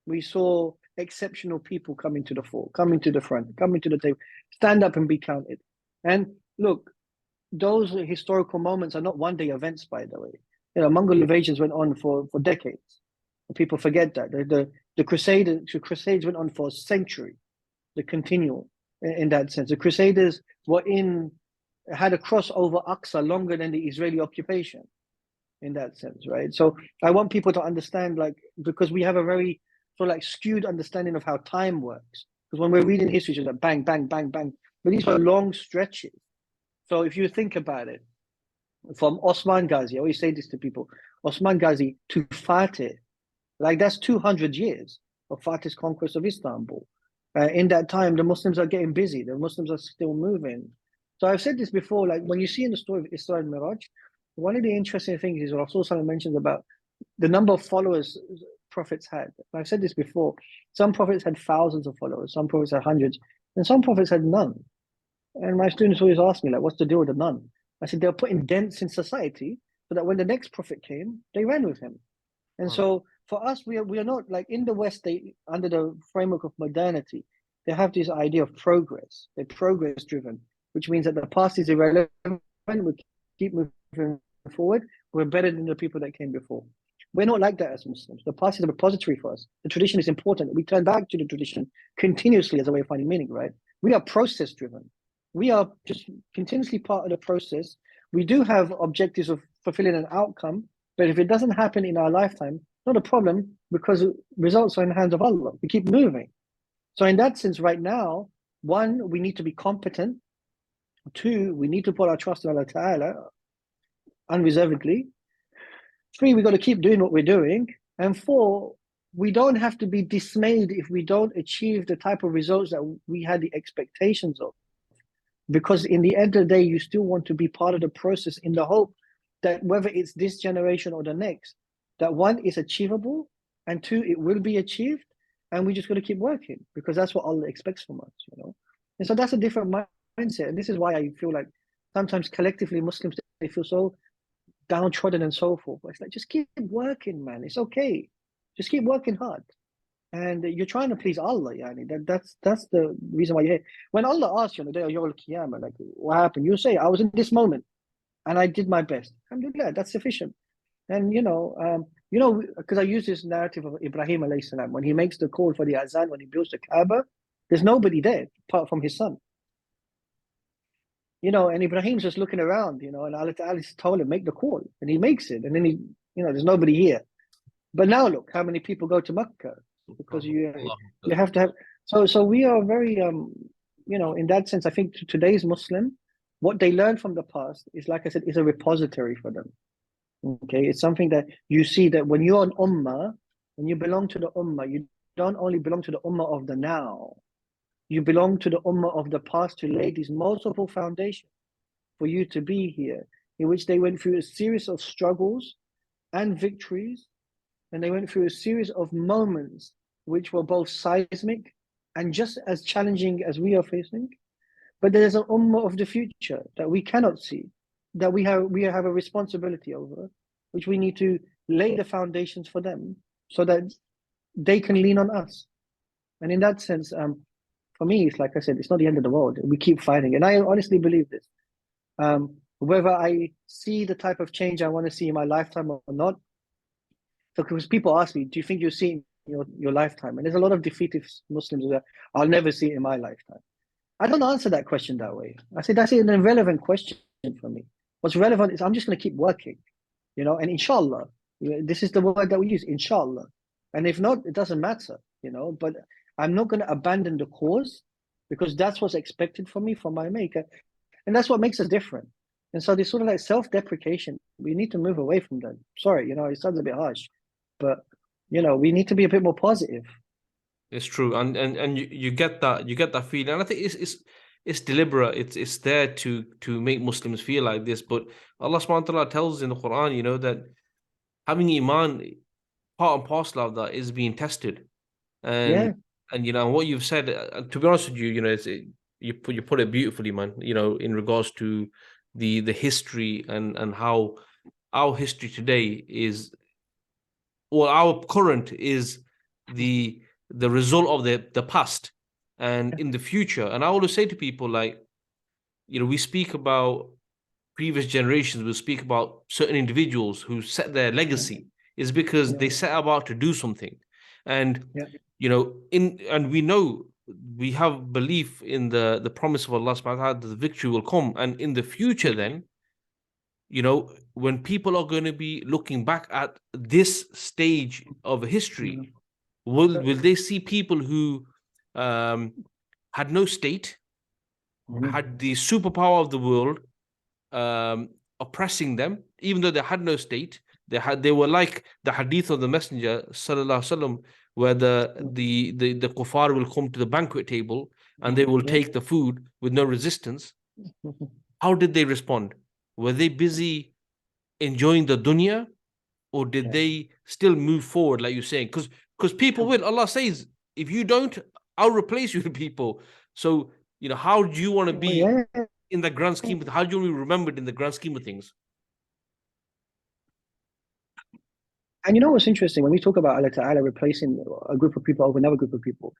S2: we saw exceptional people coming to the fore, coming to the front, coming to the table, stand up and be counted. And look, those historical moments are not one-day events, by the way. You know, Mongol invasions went on for decades. People forget that. The Crusades went on for a century, the continual in that sense. The Crusaders had a cross over Aqsa longer than the Israeli occupation in that sense, right? So I want people to understand, like, because we have a very sort of like skewed understanding of how time works. Because when we're reading history, it's like bang, bang, bang, bang. But these are long stretches. So if you think about it, from Osman Ghazi, I always say this to people, Osman Ghazi to Fatih, like that's 200 years of Fatih's conquest of Istanbul. In that time, the Muslims are getting busy. The Muslims are still moving. So I've said this before, like when you see in the story of Isra and Miraj, one of the interesting things is Rasul mentions about the number of followers prophets had. I've said this before. Some prophets had thousands of followers, some prophets had hundreds, and some prophets had none. And my students always ask me, like, what's the deal with the none? I said, they're putting dents in society so that when the next prophet came, they ran with him. And so for us, we are not like in the West, they under the framework of modernity, they have this idea of progress. They're progress driven, which means that the past is irrelevant. We keep moving forward. We're better than the people that came before. We're not like that as Muslims. The past is a repository for us. The tradition is important. We turn back to the tradition continuously as a way of finding meaning, right? We are process driven. We are just continuously part of the process. We do have objectives of fulfilling an outcome, but if it doesn't happen in our lifetime, not a problem, because results are in the hands of Allah. We keep moving. So in that sense, right now, one, we need to be competent. Two, we need to put our trust in Allah Ta'ala unreservedly. Three, we got to keep doing what we're doing. And four, we don't have to be dismayed if we don't achieve the type of results that we had the expectations of. Because in the end of the day, you still want to be part of the process in the hope that whether it's this generation or the next, that one is achievable, and two, it will be achieved, and we just got to keep working because that's what Allah expects from us, you know. And so that's a different mindset, and this is why I feel like sometimes collectively Muslims, they feel so downtrodden and so forth. But it's like, just keep working, man. It's okay. Just keep working hard. And you're trying to please Allah, yani. That's the reason why you're here. When Allah asks you on the day of Yawm al-Qiyamah, like, what happened? You say, I was in this moment and I did my best. Alhamdulillah, that's sufficient. And because I use this narrative of Ibrahim alayhi salam, when he makes the call for the azan, when he builds the Kaaba, there's nobody there apart from his son. And Ibrahim's just looking around, and Allah Ta'ala told him, make the call. And he makes it. And then there's nobody here. But now look, how many people go to Mecca? Because you have to have. So we are very, in that sense, I think today's Muslim, what they learn from the past is, like I said, is a repository for them. Okay, it's something that you see that when you're an Ummah, when you belong to the Ummah, you don't only belong to the Ummah of the now, you belong to the Ummah of the past to lay these multiple foundations for you to be here, in which they went through a series of struggles and victories, and they went through a series of moments which were both seismic and just as challenging as we are facing. But there's an Ummah of the future that we cannot see, that we have a responsibility over, which we need to lay the foundations for them so that they can lean on us. And in that sense, for me, it's like I said, it's not the end of the world. We keep fighting. And I honestly believe this. Whether I see the type of change I want to see in my lifetime or not, because people ask me, do you think you'll see it in your lifetime? And there's a lot of defeatist Muslims that I'll never see it in my lifetime. I don't answer that question that way. I say that's an irrelevant question for me. What's relevant is I'm just going to keep working, and inshallah, this is the word that we use, inshallah. And if not, it doesn't matter, but I'm not going to abandon the cause because that's what's expected from me, from my maker. And that's what makes us different. And so this sort of like self-deprecation, we need to move away from that. Sorry, it sounds a bit harsh, but, we need to be a bit more positive.
S1: It's true. And you get that feeling. And I think it's deliberate. It's there to make Muslims feel like this. But Allah subhanahu wa ta'ala tells us in the Quran, that having Iman part and parcel of that is being tested.
S2: Yeah,
S1: And what you've said, to be honest with you, you put it beautifully, man. In regards to the history and how our history today is, or our current is the result of the past and in the future. And I always say to people, like, we speak about previous generations, we speak about certain individuals who set their legacy, is because they
S2: yeah,
S1: set about to do something. And
S2: yeah,
S1: and we know, we have belief in the promise of Allah subhanahu wa ta'ala that the victory will come. And in the future, then, when people are going to be looking back at this stage of history,
S2: mhm,
S1: will they see people who um, had no state,
S2: mhm,
S1: had the superpower of the world um, oppressing them, even though they had no state? They were like the hadith of the Messenger sallallahu alaihi wasallam, where the kuffar will come to the banquet table and they will
S2: yeah,
S1: take the food with no resistance.
S2: mhm,
S1: How did they respond? Were they busy enjoying the dunya, or did
S2: yeah,
S1: they still move forward, like you're saying? Because people will. Allah says, if you don't, I'll replace you with people. So how do you want to be
S2: yeah.
S1: in the grand scheme of, how do you want to be remembered in the grand scheme of things?
S2: And you know what's interesting when we talk about Allah Ta'ala replacing a group of people over another group of people,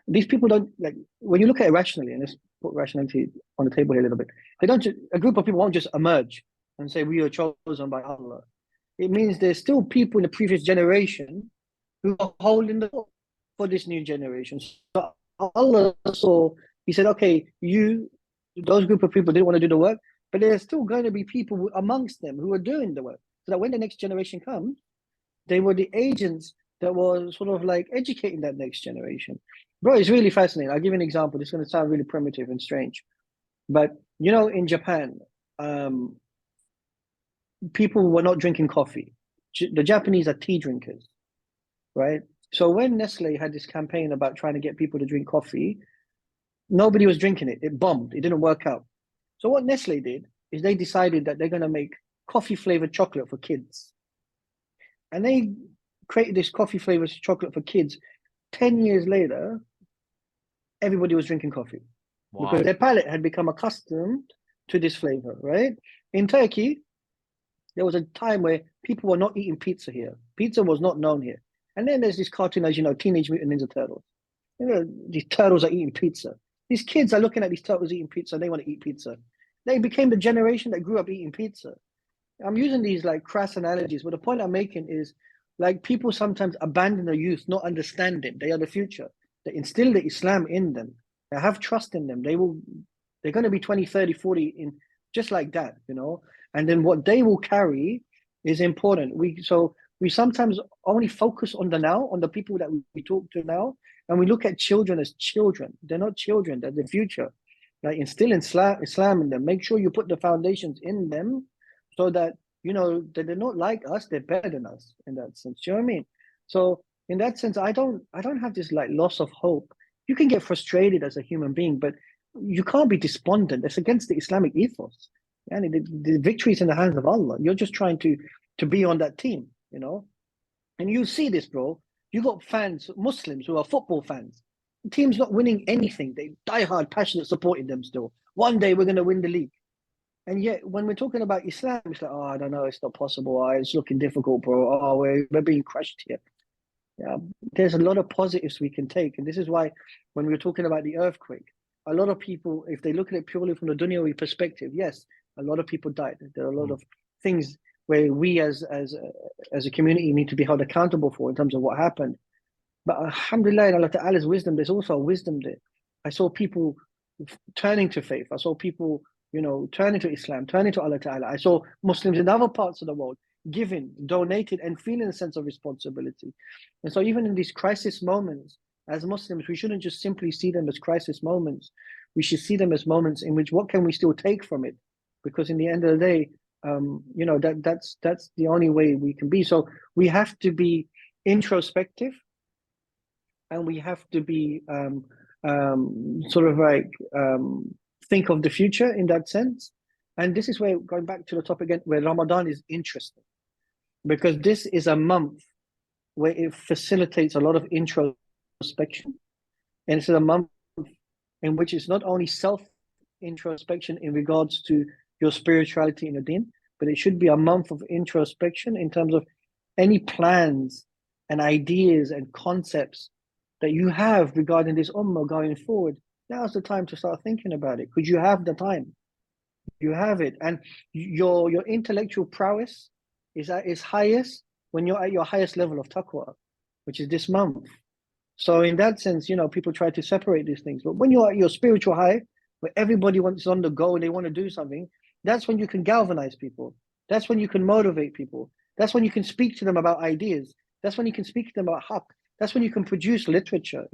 S2: these people don't like when you look at it rationally, and let's put rationality on the table here a little bit. They don't. A group of people won't just emerge and say we are chosen by Allah. It means there's still people in the previous generation who are holding the door for this new generation. So Allah saw, He said, okay, those group of people didn't want to do the work, but there's still going to be people amongst them who are doing the work. So that when the next generation comes, they were the agents that were sort of like educating that next generation. Bro, it's really fascinating. I'll give you an example. This is going to sound really primitive and strange. But, in Japan, um, people were not drinking coffee. The Japanese are tea drinkers, right? So when Nestle had this campaign about trying to get people to drink coffee, nobody was drinking it. It bombed. It didn't work out. So what Nestle did is they decided that they're going to make coffee flavored chocolate for kids. And they created this coffee flavored chocolate for kids. 10 years later, everybody was drinking coffee because
S1: Wow.
S2: their palate had become accustomed to this flavor, right? In Turkey, there was a time where people were not eating pizza here. Pizza was not known here. And then there's this cartoon, as you know, Teenage Mutant Ninja Turtles. These turtles are eating pizza. These kids are looking at these turtles eating pizza. They want to eat pizza. They became the generation that grew up eating pizza. I'm using these like crass analogies, but the point I'm making is like people sometimes abandon the youth, not understanding they are the future. They instill the Islam in them. They have trust in them. They're going to be 20, 30, 40 in just like that. And then what they will carry is important. We sometimes only focus on the now, on the people that we talk to now, and we look at children as children. They're not children, they're the future. Like instill Islam in them. Make sure you put the foundations in them so that that they're not like us, they're better than us in that sense. Do you know what I mean? So in that sense, I don't have this like loss of hope. You can get frustrated as a human being, but you can't be despondent. It's against the Islamic ethos. And the victory is in the hands of Allah. You're just trying to be on that team. And you see this, bro. You got fans, Muslims who are football fans. The team's not winning anything. They die hard, passionate, supporting them still. One day we're going to win the league. And yet, when we're talking about Islam, it's like, oh, I don't know, it's not possible. Oh, it's looking difficult, bro. Oh, we're being crushed here. Yeah, there's a lot of positives we can take. And this is why, when we're talking about the earthquake, a lot of people, if they look at it purely from the Dunyawi perspective, yes, a lot of people died. There are a lot of things where we as a community need to be held accountable for in terms of what happened. But alhamdulillah, in Allah Ta'ala's wisdom, there's also a wisdom there. I saw people turning to faith. I saw people, turning to Islam, turning to Allah Ta'ala. I saw Muslims in other parts of the world giving, donated, and feeling a sense of responsibility. And so even in these crisis moments, as Muslims, we shouldn't just simply see them as crisis moments. We should see them as moments in which what can we still take from it? Because in the end of the day, that's the only way we can be. So we have to be introspective, and we have to be sort of like think of the future in that sense. And this is where, going back to the topic again, where Ramadan is interesting, because this is a month where it facilitates a lot of introspection. And it's a month in which it's not only self-introspection in regards to your spirituality in the deen, but it should be a month of introspection in terms of any plans and ideas and concepts that you have regarding this ummah going forward. Now's the time to start thinking about it, because you have the time. You have it. And your intellectual prowess is at its highest when you're at your highest level of taqwa, which is this month. So in that sense, people try to separate these things. But when you're at your spiritual high, where everybody wants on the go and they want to do something, that's when you can galvanize people. That's when you can motivate people. That's when you can speak to them about ideas. That's when you can speak to them about haqq. That's when you can produce literature,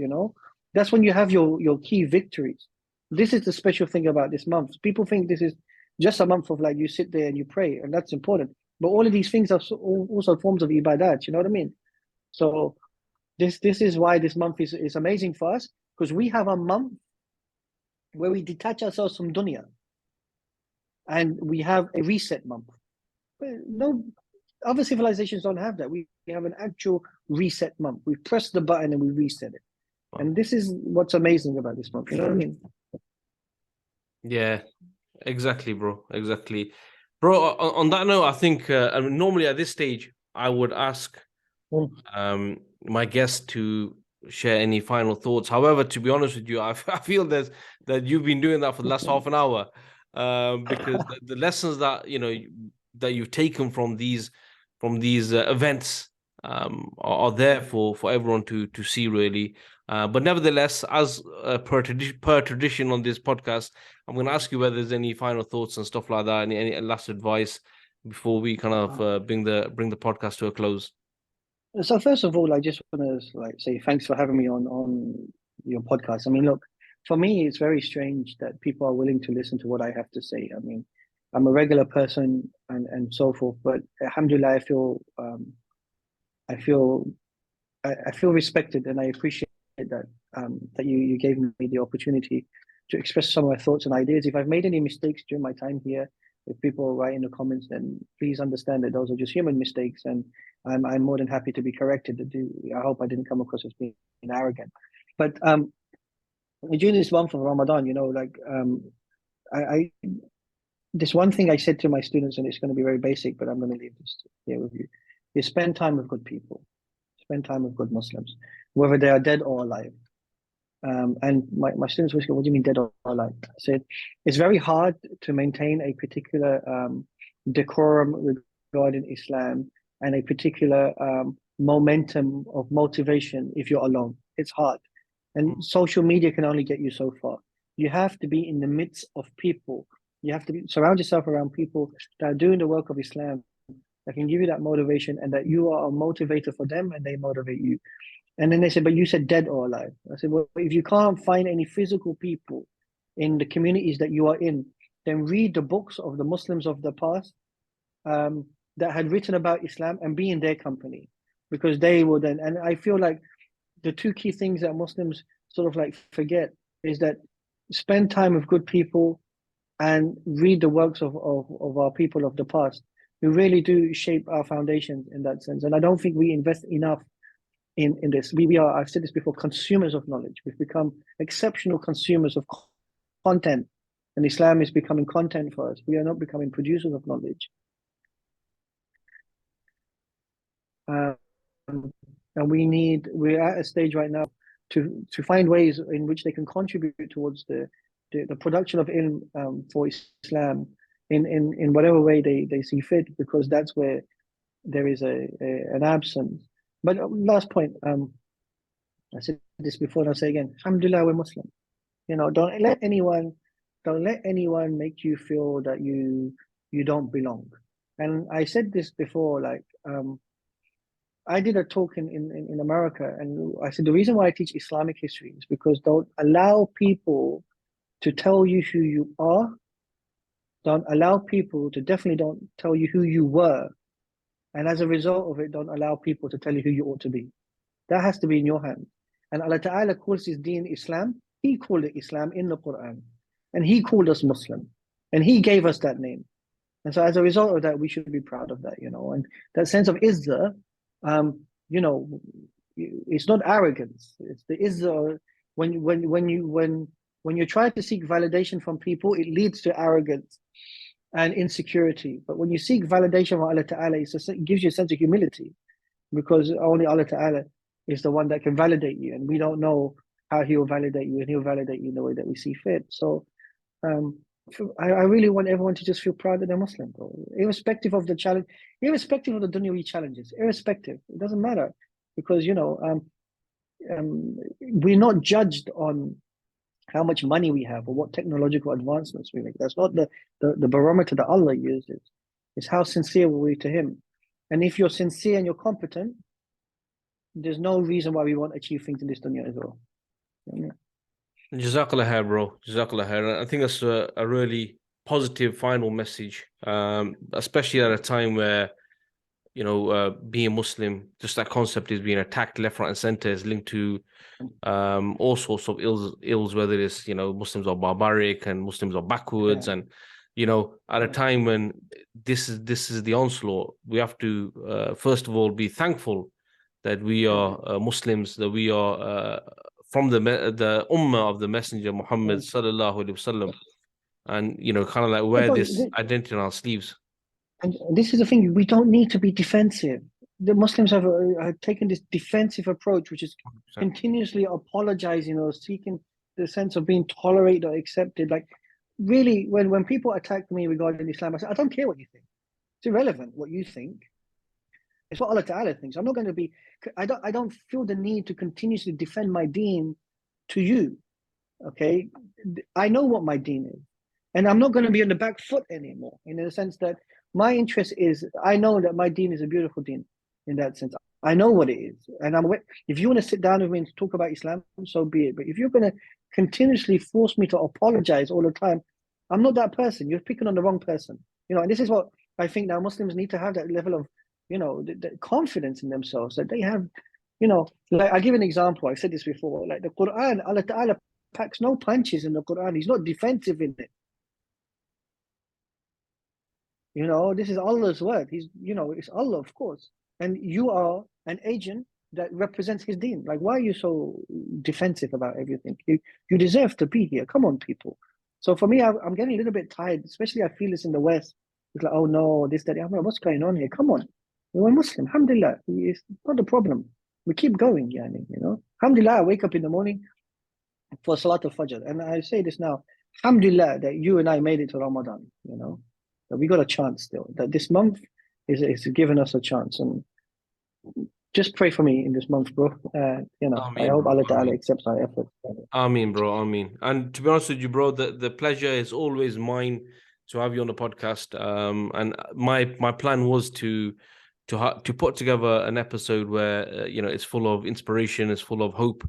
S2: That's when you have your key victories. This is the special thing about this month. People think this is just a month of like you sit there and you pray, and that's important. But all of these things are also forms of ibadat, you know what I mean? So this is why this month is amazing for us, because we have a month where we detach ourselves from dunya, and we have a reset month. No other civilizations don't have that. We have an actual reset month. We press the button and we reset it. And this is what's amazing about this month. You know what I mean?
S1: Yeah, exactly, bro. Exactly. Bro, on that note, I think normally at this stage, I would ask my guest to share any final thoughts. However, to be honest with you, I feel that you've been doing that for the last half an hour, because the lessons that that you've taken from these events are there for everyone to see, really. But nevertheless, as per tradition on this podcast, I'm going to ask you whether there's any final thoughts and stuff like that, any last advice before we kind of bring the podcast to a close.
S2: So first of all, I just want to say thanks for having me on your podcast. I mean, look, for me, it's very strange that people are willing to listen to what I have to say. I mean, I'm a regular person and so forth, but alhamdulillah, I feel respected, and I appreciate that that you gave me the opportunity to express some of my thoughts and ideas. If I've made any mistakes during my time here, if people write in the comments, then please understand that those are just human mistakes, and I'm more than happy to be corrected. I hope I didn't come across as being arrogant. But during this month of Ramadan, I this one thing I said to my students, and it's going to be very basic, but I'm going to leave this here with you, is spend time with good people. Spend time with good Muslims, whether they are dead or alive. And my students always go, what do you mean dead or alive? I said, it's very hard to maintain a particular decorum regarding Islam and a particular momentum of motivation if you're alone. It's hard. And social media can only get you so far. You have to be in the midst of people. You have to surround yourself around people that are doing the work of Islam, that can give you that motivation, and that you are a motivator for them and they motivate you. And then they said, but you said dead or alive. I said, well, if you can't find any physical people in the communities that you are in, then read the books of the Muslims of the past that had written about Islam and be in their company, because they will then. And I feel like the two key things that Muslims sort of like forget is that spend time with good people and read the works of our people of the past, who really do shape our foundations in that sense. And I don't think we invest enough in this. We are, I've said this before, consumers of knowledge. We've become exceptional consumers of content, and Islam is becoming content for us. We are not becoming producers of knowledge. And we're at a stage right now to find ways in which they can contribute towards the production of ilm for Islam in whatever way they see fit, because that's where there is an absence. But last point, I said this before and I'll say again, alhamdulillah, we're Muslim. Don't let anyone make you feel that you don't belong. And I said this before, like I did a talk in America, and I said the reason why I teach Islamic history is because don't allow people to tell you who you are. Don't allow people to definitely don't tell you who you were. And as a result of it, don't allow people to tell you who you ought to be. That has to be in your hand. And Allah Ta'ala calls his deen Islam. He called it Islam in the Quran. And he called us Muslim. And he gave us that name. And so as a result of that, we should be proud of that, And that sense of izzah, you know, it's not arrogance. It's the is when you try to seek validation from people, it leads to arrogance and insecurity. But when you seek validation from Allah Ta'ala, it gives you a sense of humility, because only Allah Ta'ala is the one that can validate you, and we don't know how He will validate you, and He'll validate you in the way that we see fit. So I really want everyone to just feel proud that they're Muslim, bro. Irrespective of the challenge, irrespective of the dunyawi challenges, irrespective, it doesn't matter, because we're not judged on how much money we have or what technological advancements we make. That's not the barometer that Allah uses. It's how sincere were we to Him. And if you're sincere and you're competent, there's no reason why we won't achieve things in this dunya as well. Yeah.
S1: Jazakallah khair, bro. Jazakallah khair. I think that's a really positive final message, especially at a time where, being Muslim, just that concept is being attacked left, right, and center, is linked to all sorts of ills, whether it's, Muslims are barbaric and Muslims are backwards.
S2: Yeah.
S1: And, at a time when this is the onslaught, we have to, first of all, be thankful that we are Muslims, that we are from the Ummah of the Messenger Muhammad sallallahu alaihi wasallam, and kind of like wear this identity on our sleeves.
S2: And this is the thing: we don't need to be defensive. The Muslims have taken this defensive approach, which is 100%. Continuously apologizing or seeking the sense of being tolerated or accepted. Like, really, when people attack me regarding Islam, I say, I don't care what you think. It's irrelevant what you think. It's what Allah Ta'ala thinks. I'm not going to be. I don't feel the need to continuously defend my deen to you. Okay, I know what my deen is, and I'm not going to be on the back foot anymore. In the sense that my interest is, I know that my deen is a beautiful deen. In that sense, I know what it is, and if you want to sit down with me and talk about Islam, so be it. But if you're going to continuously force me to apologize all the time, I'm not that person. You're picking on the wrong person. And this is what I think now Muslims need to have, that level of the confidence in themselves, that they have, like, I'll give an example. I said this before, like the Quran, Allah Ta'ala packs no punches in the Quran. He's not defensive in it. This is Allah's word. It's Allah, of course. And you are an agent that represents His deen. Like, why are you so defensive about everything? You deserve to be here. Come on, people. So for me, I'm getting a little bit tired, especially I feel this in the West. It's like, oh no, this, that. I'm like, what's going on here? Come on. We're Muslim. Alhamdulillah. It's not a problem. We keep going, Alhamdulillah, I wake up in the morning for Salat al-Fajr. And I say this now, Alhamdulillah, that you and I made it to Ramadan, that we got a chance still, that this month is giving us a chance. And just pray for me in this month, bro. Ameen, I hope Allah Ta'ala accepts our efforts.
S1: Ameen, bro. Ameen. And to be honest with you, bro, the pleasure is always mine to have you on the podcast. And my plan was to put together an episode where it's full of inspiration, it's full of hope,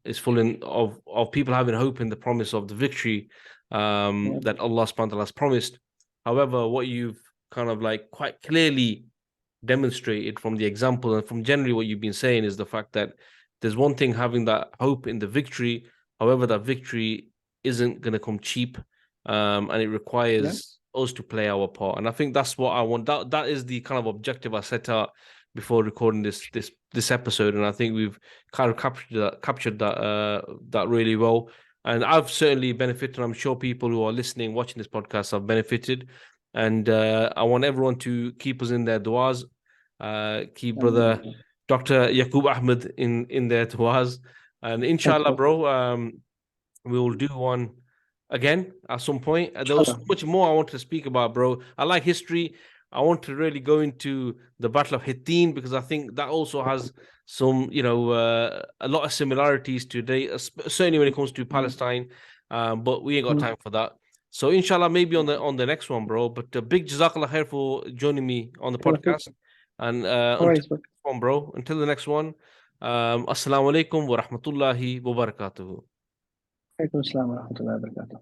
S1: it's full of people having hope in the promise of the victory that Allah subhanahu wa ta'ala has promised. However, what you've kind of like quite clearly demonstrated from the example and from generally what you've been saying is the fact that there's one thing having that hope in the victory. However, that victory isn't going to come cheap, and it requires us to play our part. And I think that's what I want. That is the kind of objective I set out before recording this episode, and I think we've kind of captured that really well. And I've certainly benefited. I'm sure people who are listening, watching this podcast have benefited. And I want everyone to keep us in their du'as. Keep brother Dr. Yakoob Ahmed in their du'as. And inshallah, bro, we will do one again at some point. There was so much more I want to speak about, bro. I like history. I want to really go into the Battle of Hittin, because I think that also has some, a lot of similarities today, certainly when it comes to Palestine. But we ain't got time for that. So inshallah, maybe on the next one, bro. But big jazakallah khair for joining me on the podcast. And until the next one, bro. Until the next one, assalamu alaikum wa rahmatullahi wa barakatuhu.
S2: Alaikum assalam wa rahmatullahi wa barakatuh.